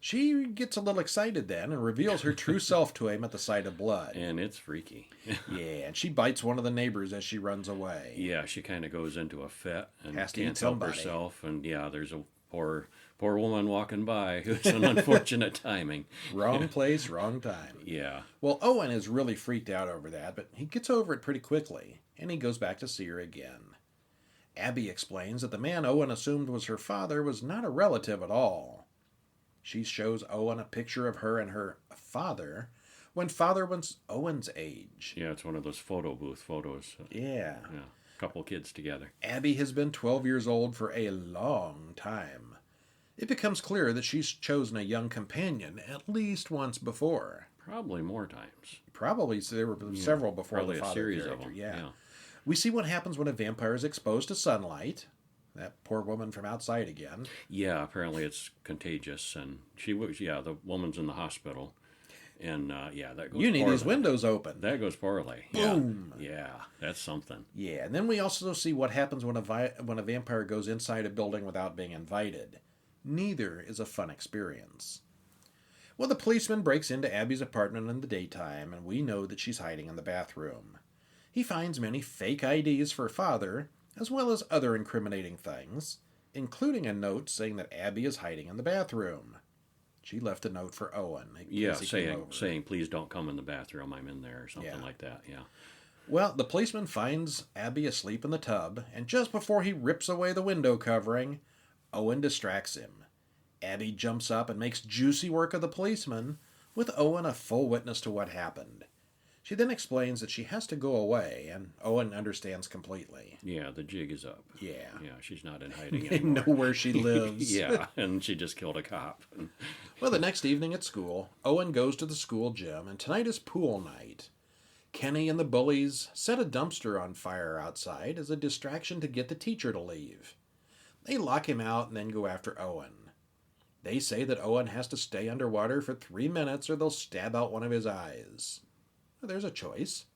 S1: She gets a little excited then and reveals her true self to him at the sight of blood.
S2: And it's freaky.
S1: Yeah, and she bites one of the neighbors as she runs away.
S2: Yeah, she kind of goes into a fit and
S1: Has to
S2: can't
S1: eat
S2: help
S1: somebody.
S2: herself. And yeah, there's a poor woman walking by who's an unfortunate timing.
S1: Wrong place, wrong time.
S2: Yeah.
S1: Well, Owen is really freaked out over that, but he gets over it pretty quickly, and he goes back to see her again. Abby explains that the man Owen assumed was her father was not a relative at all. She shows Owen a picture of her and her father when father was Owen's age.
S2: Yeah, it's one of those photo booth photos.
S1: Yeah.
S2: Yeah, couple kids together.
S1: Abby has been 12 years old for a long time. It becomes clear that she's chosen a young companion at least once before.
S2: Probably more times.
S1: Probably there were several before
S2: Probably
S1: the
S2: a
S1: father
S2: series
S1: character.
S2: of them.
S1: Yeah. We see what happens when a vampire is exposed to sunlight. That poor woman from outside again.
S2: Yeah, apparently it's contagious, and she was. Yeah, the woman's in the hospital, and yeah, that goes.
S1: You need
S2: poorly.
S1: these windows open.
S2: That goes poorly.
S1: Boom.
S2: Yeah, that's something.
S1: Yeah, and then we also see what happens when a vampire goes inside a building without being invited. Neither is a fun experience. Well, the policeman breaks into Abby's apartment in the daytime, and we know that she's hiding in the bathroom. He finds many fake IDs for father, as well as other incriminating things, including a note saying that Abby is hiding in the bathroom. She left a note for Owen.
S2: Yeah, saying, please don't come in the bathroom, I'm in there, or something like that, yeah.
S1: Well, the policeman finds Abby asleep in the tub, and just before he rips away the window covering, Owen distracts him. Abby jumps up and makes juicy work of the policeman, with Owen a full witness to what happened. She then explains that she has to go away, and Owen understands completely.
S2: Yeah, the jig is up.
S1: Yeah.
S2: Yeah, she's not in hiding
S1: They
S2: anymore.
S1: know where she lives.
S2: Yeah, and she just killed a cop.
S1: Well, the next evening at school, Owen goes to the school gym, and tonight is pool night. Kenny and the bullies set a dumpster on fire outside as a distraction to get the teacher to leave. They lock him out and then go after Owen. They say that Owen has to stay underwater for 3 minutes or they'll stab out one of his eyes. Well, there's a choice.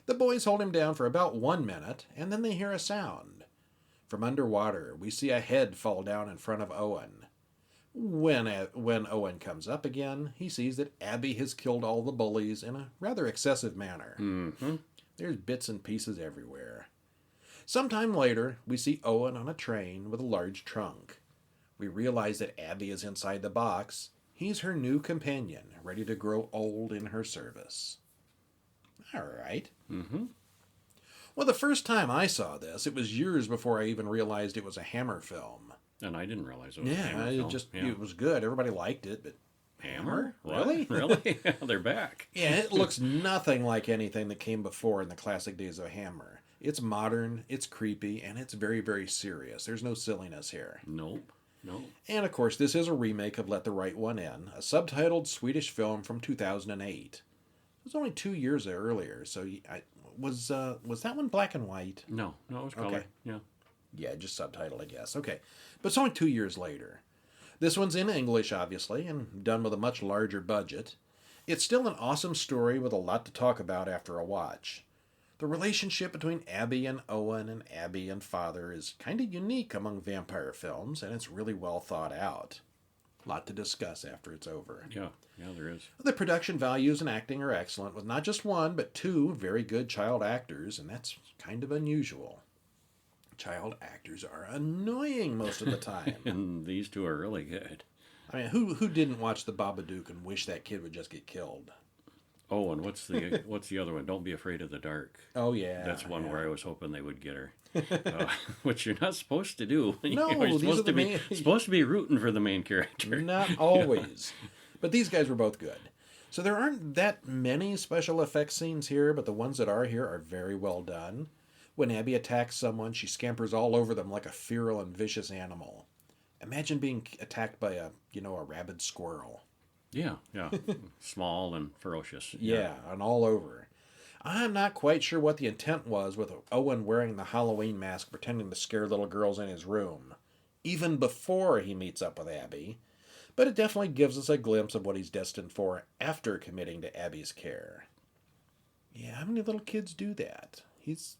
S1: The boys hold him down for about 1 minute, and then they hear a sound. From underwater, we see a head fall down in front of Owen. When Owen comes up again, he sees that Abby has killed all the bullies in a rather excessive manner.
S2: Mm-hmm.
S1: There's bits and pieces everywhere. Sometime later, we see Owen on a train with a large trunk. We realize that Abby is inside the box. He's her new companion, ready to grow old in her service. All right.
S2: Mm-hmm.
S1: Well, the first time I saw this, it was years before I even realized it was a Hammer film.
S2: And I didn't realize it was a Hammer
S1: it
S2: film.
S1: just
S2: Yeah.
S1: it was good. Everybody liked it, but
S2: Hammer? What?
S1: Really?
S2: Really? They're back.
S1: Yeah, it looks nothing like anything that came before in the classic days of Hammer. It's modern, it's creepy, and it's very, very serious. There's no silliness here.
S2: Nope. No.
S1: And of course, this is a remake of Let the Right One In, a subtitled Swedish film from 2008. It was only 2 years earlier, so was that one black and white?
S2: No, it was color.
S1: Okay.
S2: Yeah.
S1: Yeah, just subtitled, I guess. Okay, but it's only 2 years later. This one's in English, obviously, and done with a much larger budget. It's still an awesome story with a lot to talk about after a watch. The relationship between Abby and Owen and Abby and Father is kind of unique among vampire films, and it's really well thought out. A lot to discuss after it's over.
S2: Yeah, there is.
S1: The production values and acting are excellent, with not just one, but two very good child actors, and that's kind of unusual. Child actors are annoying most of the time.
S2: And these two are really good.
S1: I mean, who didn't watch The Babadook and wish that kid would just get killed?
S2: Oh, and what's the other one? Don't Be Afraid of the Dark.
S1: Oh, yeah.
S2: That's one
S1: yeah.
S2: where I was hoping they would get her, which you're not supposed to do.
S1: No,
S2: you're
S1: these are the main...
S2: supposed to be rooting for the main character.
S1: Not always. But these guys were both good. So there aren't that many special effects scenes here, but the ones that are here are very well done. When Abby attacks someone, she scampers all over them like a feral and vicious animal. Imagine being attacked by a rabid squirrel.
S2: Yeah. Small and ferocious.
S1: Yeah, and all over. I'm not quite sure what the intent was with Owen wearing the Halloween mask pretending to scare little girls in his room, even before he meets up with Abby, but it definitely gives us a glimpse of what he's destined for after committing to Abby's care. Yeah, how many little kids do that? It's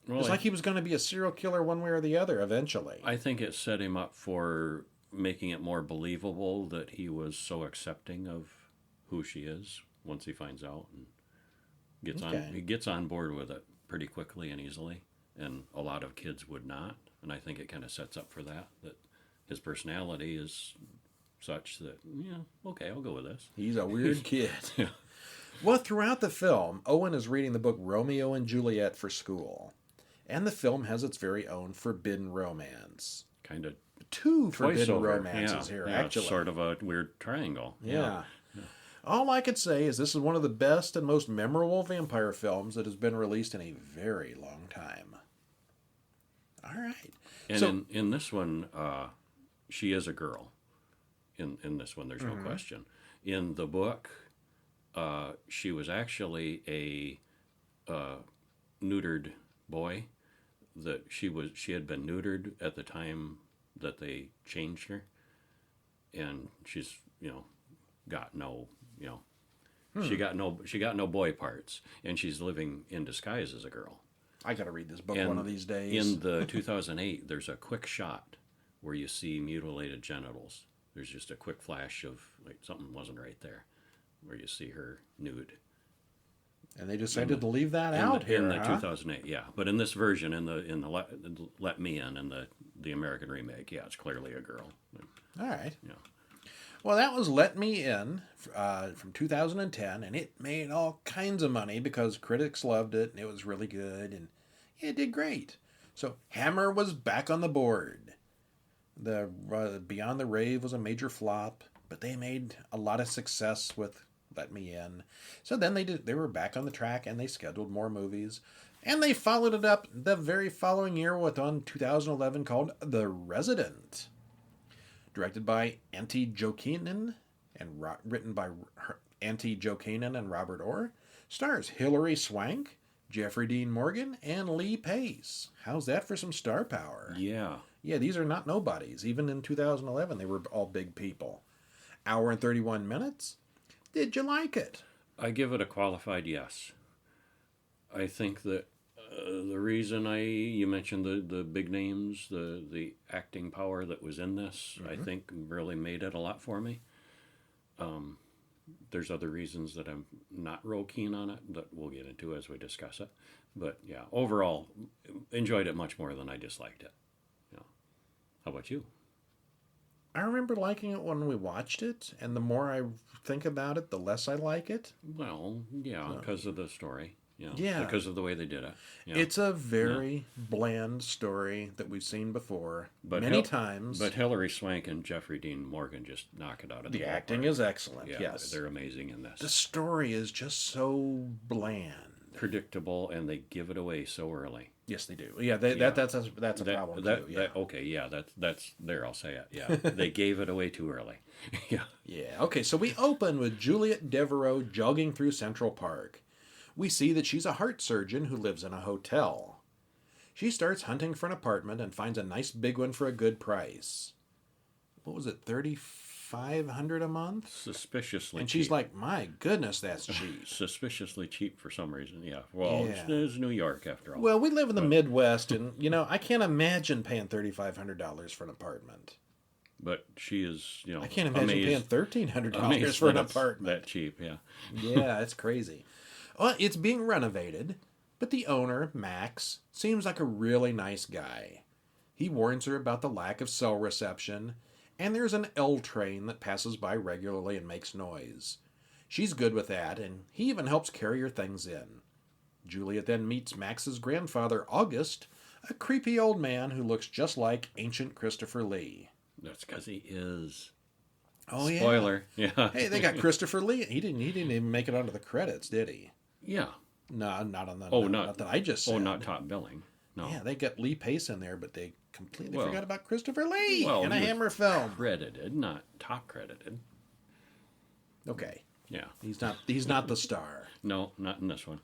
S1: like he was going to be a serial killer one way or the other eventually.
S2: I think it set him up for making it more believable that he was so accepting of who she is once he finds out and he gets on board with it pretty quickly and easily, and a lot of kids would not. And I think it kind of sets up for that his personality is such that, okay, I'll go with this.
S1: He's a weird kid.
S2: Yeah.
S1: Well, throughout the film, Owen is reading the book Romeo and Juliet for school. And the film has its very own forbidden romance.
S2: Kind of
S1: two forbidden romances here, actually.
S2: It's sort of a weird triangle.
S1: Yeah. All I could say is this is one of the best and most memorable vampire films that has been released in a very long time. All right.
S2: And in this one, she is a girl. In this one, there's no question. In the book, she was actually a neutered boy. That she had been neutered at the time that they changed her, and she's got no she got no boy parts, and she's living in disguise as a girl.
S1: I gotta read this book one of these days.
S2: In the 2008, there's a quick shot where you see mutilated genitals. There's just a quick flash of like something wasn't right there, where you see her nude.
S1: And they decided to leave that out here,
S2: in the 2008, yeah. But in this version, in the Let Me In, in the American remake, yeah, it's clearly a girl.
S1: All right.
S2: Yeah.
S1: Well, that was Let Me In from 2010, and it made all kinds of money because critics loved it, and it was really good, and it did great. So Hammer was back on the board. The Beyond the Rave was a major flop, but they made a lot of success with Let Me In. So then they were back on the track, and they scheduled more movies. And they followed it up the very following year with one 2011 called The Resident. Directed by Antti Jokinen and written by Antti Jokinen and Robert Orr. Stars Hilary Swank, Jeffrey Dean Morgan, and Lee Pace. How's that for some star power?
S2: Yeah.
S1: Yeah, these are not nobodies. Even in 2011, they were all big people. Hour and 31 minutes. Did you like it?
S2: I give it a qualified yes. I think that The reason you mentioned the big names, the acting power that was in this, I think really made it a lot for me. There's other reasons that I'm not real keen on it that we'll get into as we discuss it. But yeah, overall, enjoyed it much more than I disliked it. Yeah. How about you?
S1: I remember liking it when we watched it, and the more I think about it, the less I like it.
S2: Well, yeah, because of the story.
S1: Yeah.
S2: Because of the way they did it. Yeah.
S1: It's a very bland story that we've seen before many times.
S2: But Hilary Swank and Jeffrey Dean Morgan just knock it out of the ballpark.
S1: acting is excellent,
S2: Yeah,
S1: yes.
S2: they're amazing in this.
S1: The story is just so bland.
S2: Predictable, and they give it away so early.
S1: Yes, they do. Yeah, that's a problem too. Yeah.
S2: Okay, yeah, that's there. I'll say it. Yeah, they gave it away too early. Yeah.
S1: Yeah. Okay, so we open with Juliet Devereaux jogging through Central Park. We see that she's a heart surgeon who lives in a hotel. She starts hunting for an apartment and finds a nice big one for a good price. What was it, $3,500 a month?
S2: Suspiciously
S1: And
S2: cheap.
S1: she's like, my goodness, that's cheap.
S2: Suspiciously cheap for some reason. Yeah. Well,
S1: Yeah.
S2: It's New York after all.
S1: Well, we live in the Midwest, and, I can't imagine paying $3,500 for an apartment.
S2: But she is,
S1: I can't imagine
S2: amazed,
S1: paying $1,300
S2: amazed
S1: for an
S2: that it's
S1: apartment.
S2: that cheap, yeah.
S1: Yeah, it's crazy. Well, it's being renovated, but the owner, Max, seems like a really nice guy. He warns her about the lack of cell reception, and there's an L train that passes by regularly and makes noise. She's good with that, and he even helps carry her things in. Juliet then meets Max's grandfather, August, a creepy old man who looks just like ancient Christopher Lee.
S2: That's because he is.
S1: Oh, yeah.
S2: Spoiler. Yeah.
S1: Hey, they got Christopher Lee. He didn't even make it onto the credits, did he?
S2: Yeah.
S1: No, not on the.
S2: Oh,
S1: not that I just said.
S2: Oh, not top billing. No.
S1: Yeah, they got Lee Pace in there, but they completely
S2: Well,
S1: forgot about Christopher Lee
S2: well,
S1: in a
S2: he was
S1: Hammer film.
S2: Credited, not top credited.
S1: Okay,
S2: Yeah.
S1: he's not the star.
S2: No, not in this one.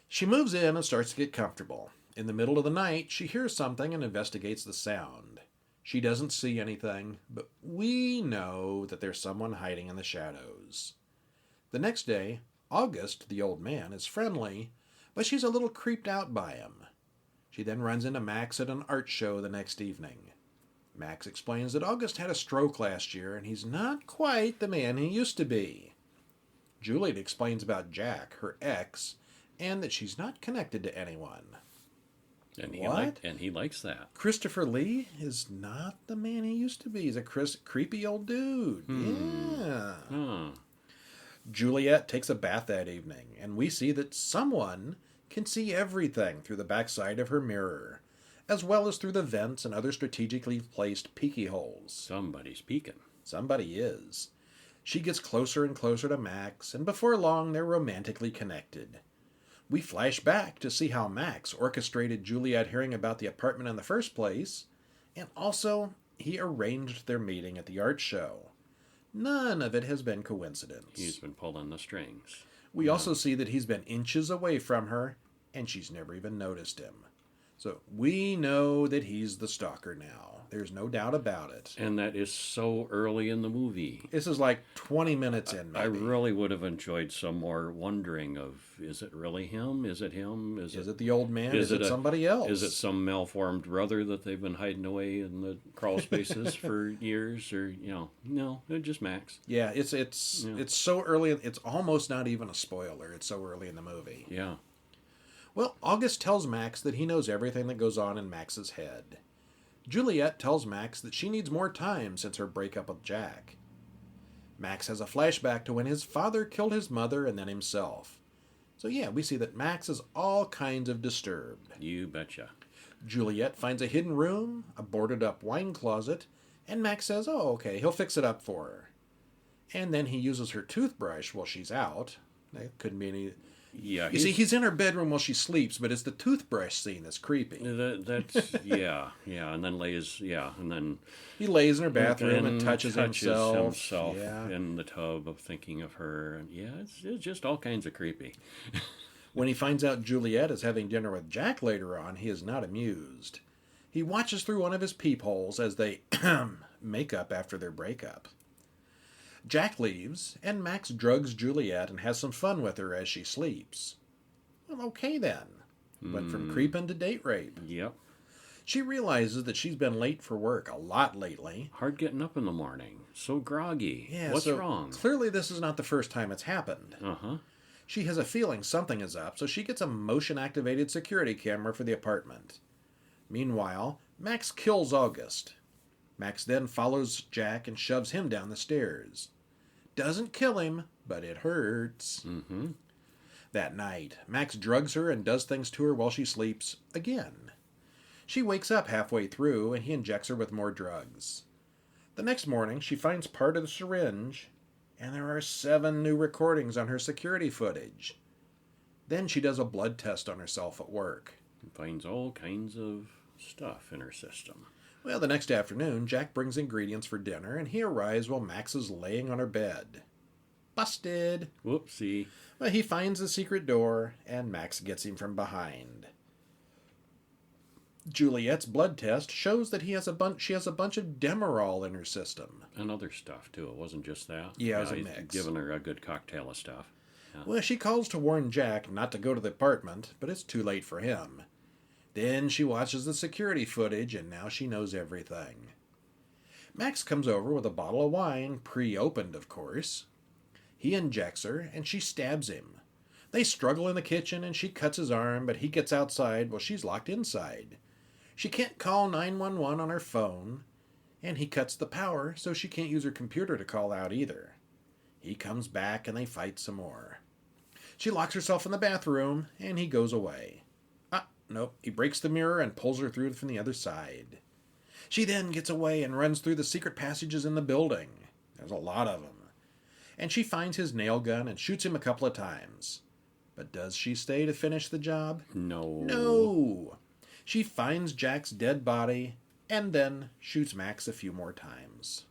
S1: She moves in and starts to get comfortable. In the middle of the night, she hears something and investigates the sound. She doesn't see anything, but we know that there's someone hiding in the shadows. The next day, August, the old man, is friendly, but she's a little creeped out by him. She then runs into Max at an art show the next evening. Max explains that August had a stroke last year and he's not quite the man he used to be. Juliet explains about Jack, her ex, and that she's not connected to anyone.
S2: And
S1: What?
S2: he likes that.
S1: Christopher Lee is not the man he used to be. He's a creepy old dude. Yeah.
S2: Huh.
S1: Juliet takes a bath that evening, and we see that someone can see everything through the backside of her mirror, as well as through the vents and other strategically placed peeky holes.
S2: Somebody's peeking.
S1: Somebody is. She gets closer and closer to Max, and before long they're romantically connected. We flash back to see how Max orchestrated Juliet hearing about the apartment in the first place, and also he arranged their meeting at the art show. None of it has been coincidence.
S2: He's been pulling the strings.
S1: We also see that he's been inches away from her, and she's never even noticed him. So we know that he's the stalker now. There's no doubt about it.
S2: And that is so early in the movie.
S1: This is like 20 minutes in, maybe.
S2: I really would have enjoyed some more wondering of, is it really him? Is it him?
S1: Is it the old man? Is it somebody else?
S2: Is it some malformed brother that they've been hiding away in the crawl spaces for years? Or, no, just Max.
S1: Yeah, it's so early. It's almost not even a spoiler. It's so early in the movie.
S2: Yeah.
S1: Well, August tells Max that he knows everything that goes on in Max's head. Juliet tells Max that she needs more time since her breakup with Jack. Max has a flashback to when his father killed his mother and then himself. So yeah, we see that Max is all kinds of disturbed.
S2: You betcha.
S1: Juliet finds a hidden room, a boarded up wine closet, and Max says, oh, okay, he'll fix it up for her. And then he uses her toothbrush while she's out. That couldn't be any...
S2: Yeah.
S1: You see, he's in her bedroom while she sleeps, but it's the toothbrush scene that's creepy.
S2: That's yeah, and then
S1: he lays in her bathroom and touches himself
S2: in the tub of thinking of her, and it's just all kinds of creepy.
S1: When he finds out Juliet is having dinner with Jack later on, he is not amused. He watches through one of his peepholes as they make up after their breakup. Jack leaves, and Max drugs Juliet and has some fun with her as she sleeps. Well, okay then. Went from creeping to date rape.
S2: Yep.
S1: She realizes that she's been late for work a lot lately.
S2: Hard getting up in the morning. So groggy.
S1: Yeah,
S2: What's
S1: so
S2: wrong?
S1: Clearly this is not the first time it's happened.
S2: Uh-huh.
S1: She has a feeling something is up, so she gets a motion-activated security camera for the apartment. Meanwhile, Max kills August. Max then follows Jack and shoves him down the stairs. Doesn't kill him, but it hurts.
S2: Mm-hmm.
S1: That night, Max drugs her and does things to her while she sleeps again. She wakes up halfway through, and he injects her with more drugs. The next morning, she finds part of the syringe, and there are 7 new recordings on her security footage. Then she does a blood test on herself at work.
S2: Finds all kinds of stuff in her system.
S1: Well, the next afternoon, Jack brings ingredients for dinner, and he arrives while Max is laying on her bed. Busted!
S2: Whoopsie.
S1: Well, he finds the secret door, and Max gets him from behind. Juliet's blood test shows that she has a bunch of Demerol in her system.
S2: And other stuff, too. It wasn't just that.
S1: Yeah, it was a
S2: he's
S1: mix.
S2: Giving her a good cocktail of stuff. Yeah.
S1: Well, she calls to warn Jack not to go to the apartment, but it's too late for him. Then she watches the security footage, and now she knows everything. Max comes over with a bottle of wine, pre-opened, of course. He injects her, and she stabs him. They struggle in the kitchen, and she cuts his arm, but he gets outside while she's locked inside. She can't call 911 on her phone, and he cuts the power, so she can't use her computer to call out either. He comes back, and they fight some more. She locks herself in the bathroom, and he goes away. Nope, he breaks the mirror and pulls her through from the other side. She then gets away and runs through the secret passages in the building. There's a lot of them. And she finds his nail gun and shoots him a couple of times. But does she stay to finish the job?
S2: No.
S1: No! She finds Jack's dead body and then shoots Max a few more times.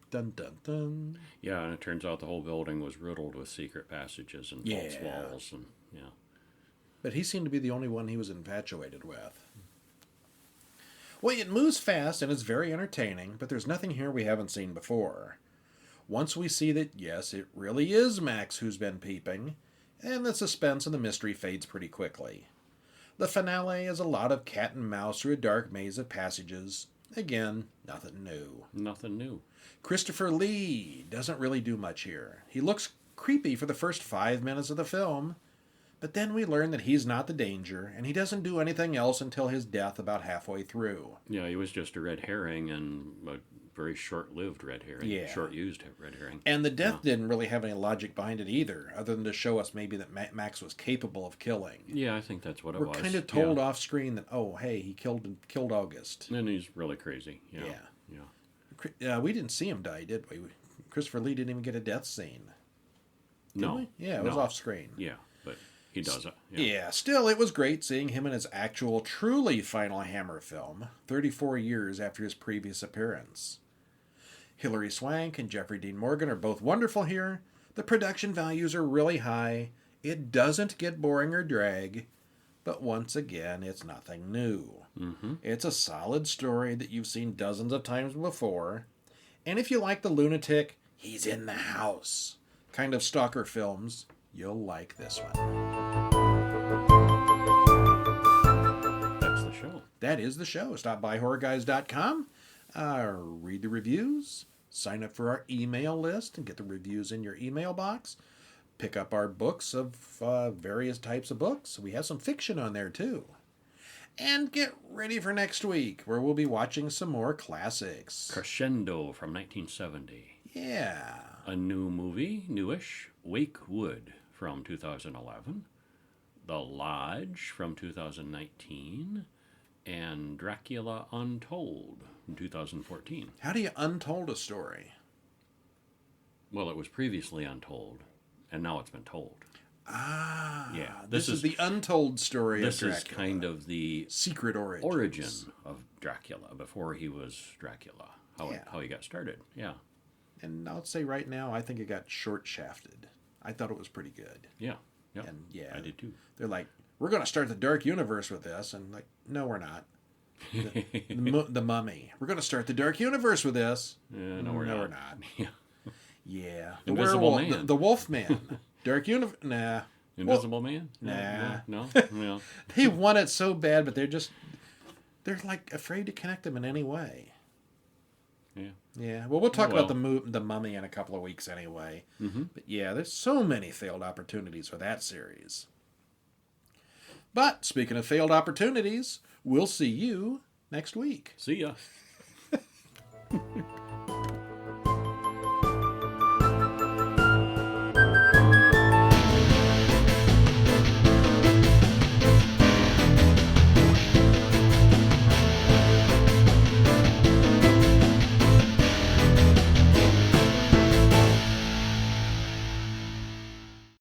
S1: Dun dun dun.
S2: Yeah, and it turns out the whole building was riddled with secret passages and false walls. And yeah.
S1: But he seemed to be the only one he was infatuated with. Well, it moves fast and is very entertaining, but there's nothing here we haven't seen before. Once we see that, yes, it really is Max who's been peeping, and the suspense and the mystery fades pretty quickly. The finale is a lot of cat and mouse through a dark maze of passages. Again, nothing new.
S2: Nothing new.
S1: Christopher Lee doesn't really do much here. He looks creepy for the first 5 minutes of the film, but then we learn that he's not the danger, and he doesn't do anything else until his death about halfway through.
S2: Yeah, he was just a red herring, and a very short-lived red herring.
S1: Yeah.
S2: Short-used red herring.
S1: And the death didn't really have any logic behind it either, other than to show us maybe that Max was capable of killing.
S2: Yeah, I think that's what it was.
S1: We're kind of told off screen that, oh, hey, he killed August.
S2: And he's really crazy. Yeah.
S1: We didn't see him die, did we? Christopher Lee didn't even get a death scene. Did we? Yeah, it was off screen.
S2: Yeah, but he does it.
S1: Yeah, still, it was great seeing him in his actual, truly Final Hammer film, 34 years after his previous appearance. Hilary Swank and Jeffrey Dean Morgan are both wonderful here. The production values are really high. It doesn't get boring or drag. But once again, it's nothing new.
S2: Mm-hmm.
S1: It's a solid story that you've seen dozens of times before. And if you like the lunatic, he's in the house kind of stalker films, you'll like this one.
S2: That's the show.
S1: That is the show. Stop by horrorguys.com. Read the reviews. Sign up for our email list and get the reviews in your email box. Pick up our books of various types of books. We have some fiction on there too. And get ready for next week, where we'll be watching some more classics.
S2: Crescendo from 1970.
S1: Yeah.
S2: A new movie, newish, Wake Wood from 2011. The Lodge from 2019. And Dracula Untold from 2014.
S1: How do you untold a story?
S2: Well, it was previously untold, and now it's been told.
S1: Ah,
S2: yeah.
S1: This is the untold story of Dracula.
S2: This is kind of the
S1: secret
S2: origin of Dracula before he was Dracula. How he got started. Yeah.
S1: And I'll say right now, I think it got short shafted. I thought it was pretty good.
S2: Yeah.
S1: And
S2: I did too.
S1: They're like, we're going to start the Dark Universe with this, and like, no, we're not. The Mummy. We're going to start the Dark Universe with this.
S2: No, we're not.
S1: Yeah. Yeah. The
S2: Invisible
S1: werewolf,
S2: Man.
S1: the Wolf Man. Dark Universe. Nah.
S2: Invisible Man?
S1: Nah.
S2: No. No.
S1: They want it so bad, but they're like afraid to connect them in any way.
S2: Yeah.
S1: Yeah. Well, we'll talk
S2: Oh, well.
S1: about the Mummy in a couple of weeks anyway. Mm-hmm. But yeah, there's so many failed opportunities for that series. But speaking of failed opportunities, we'll see you next week.
S2: See ya.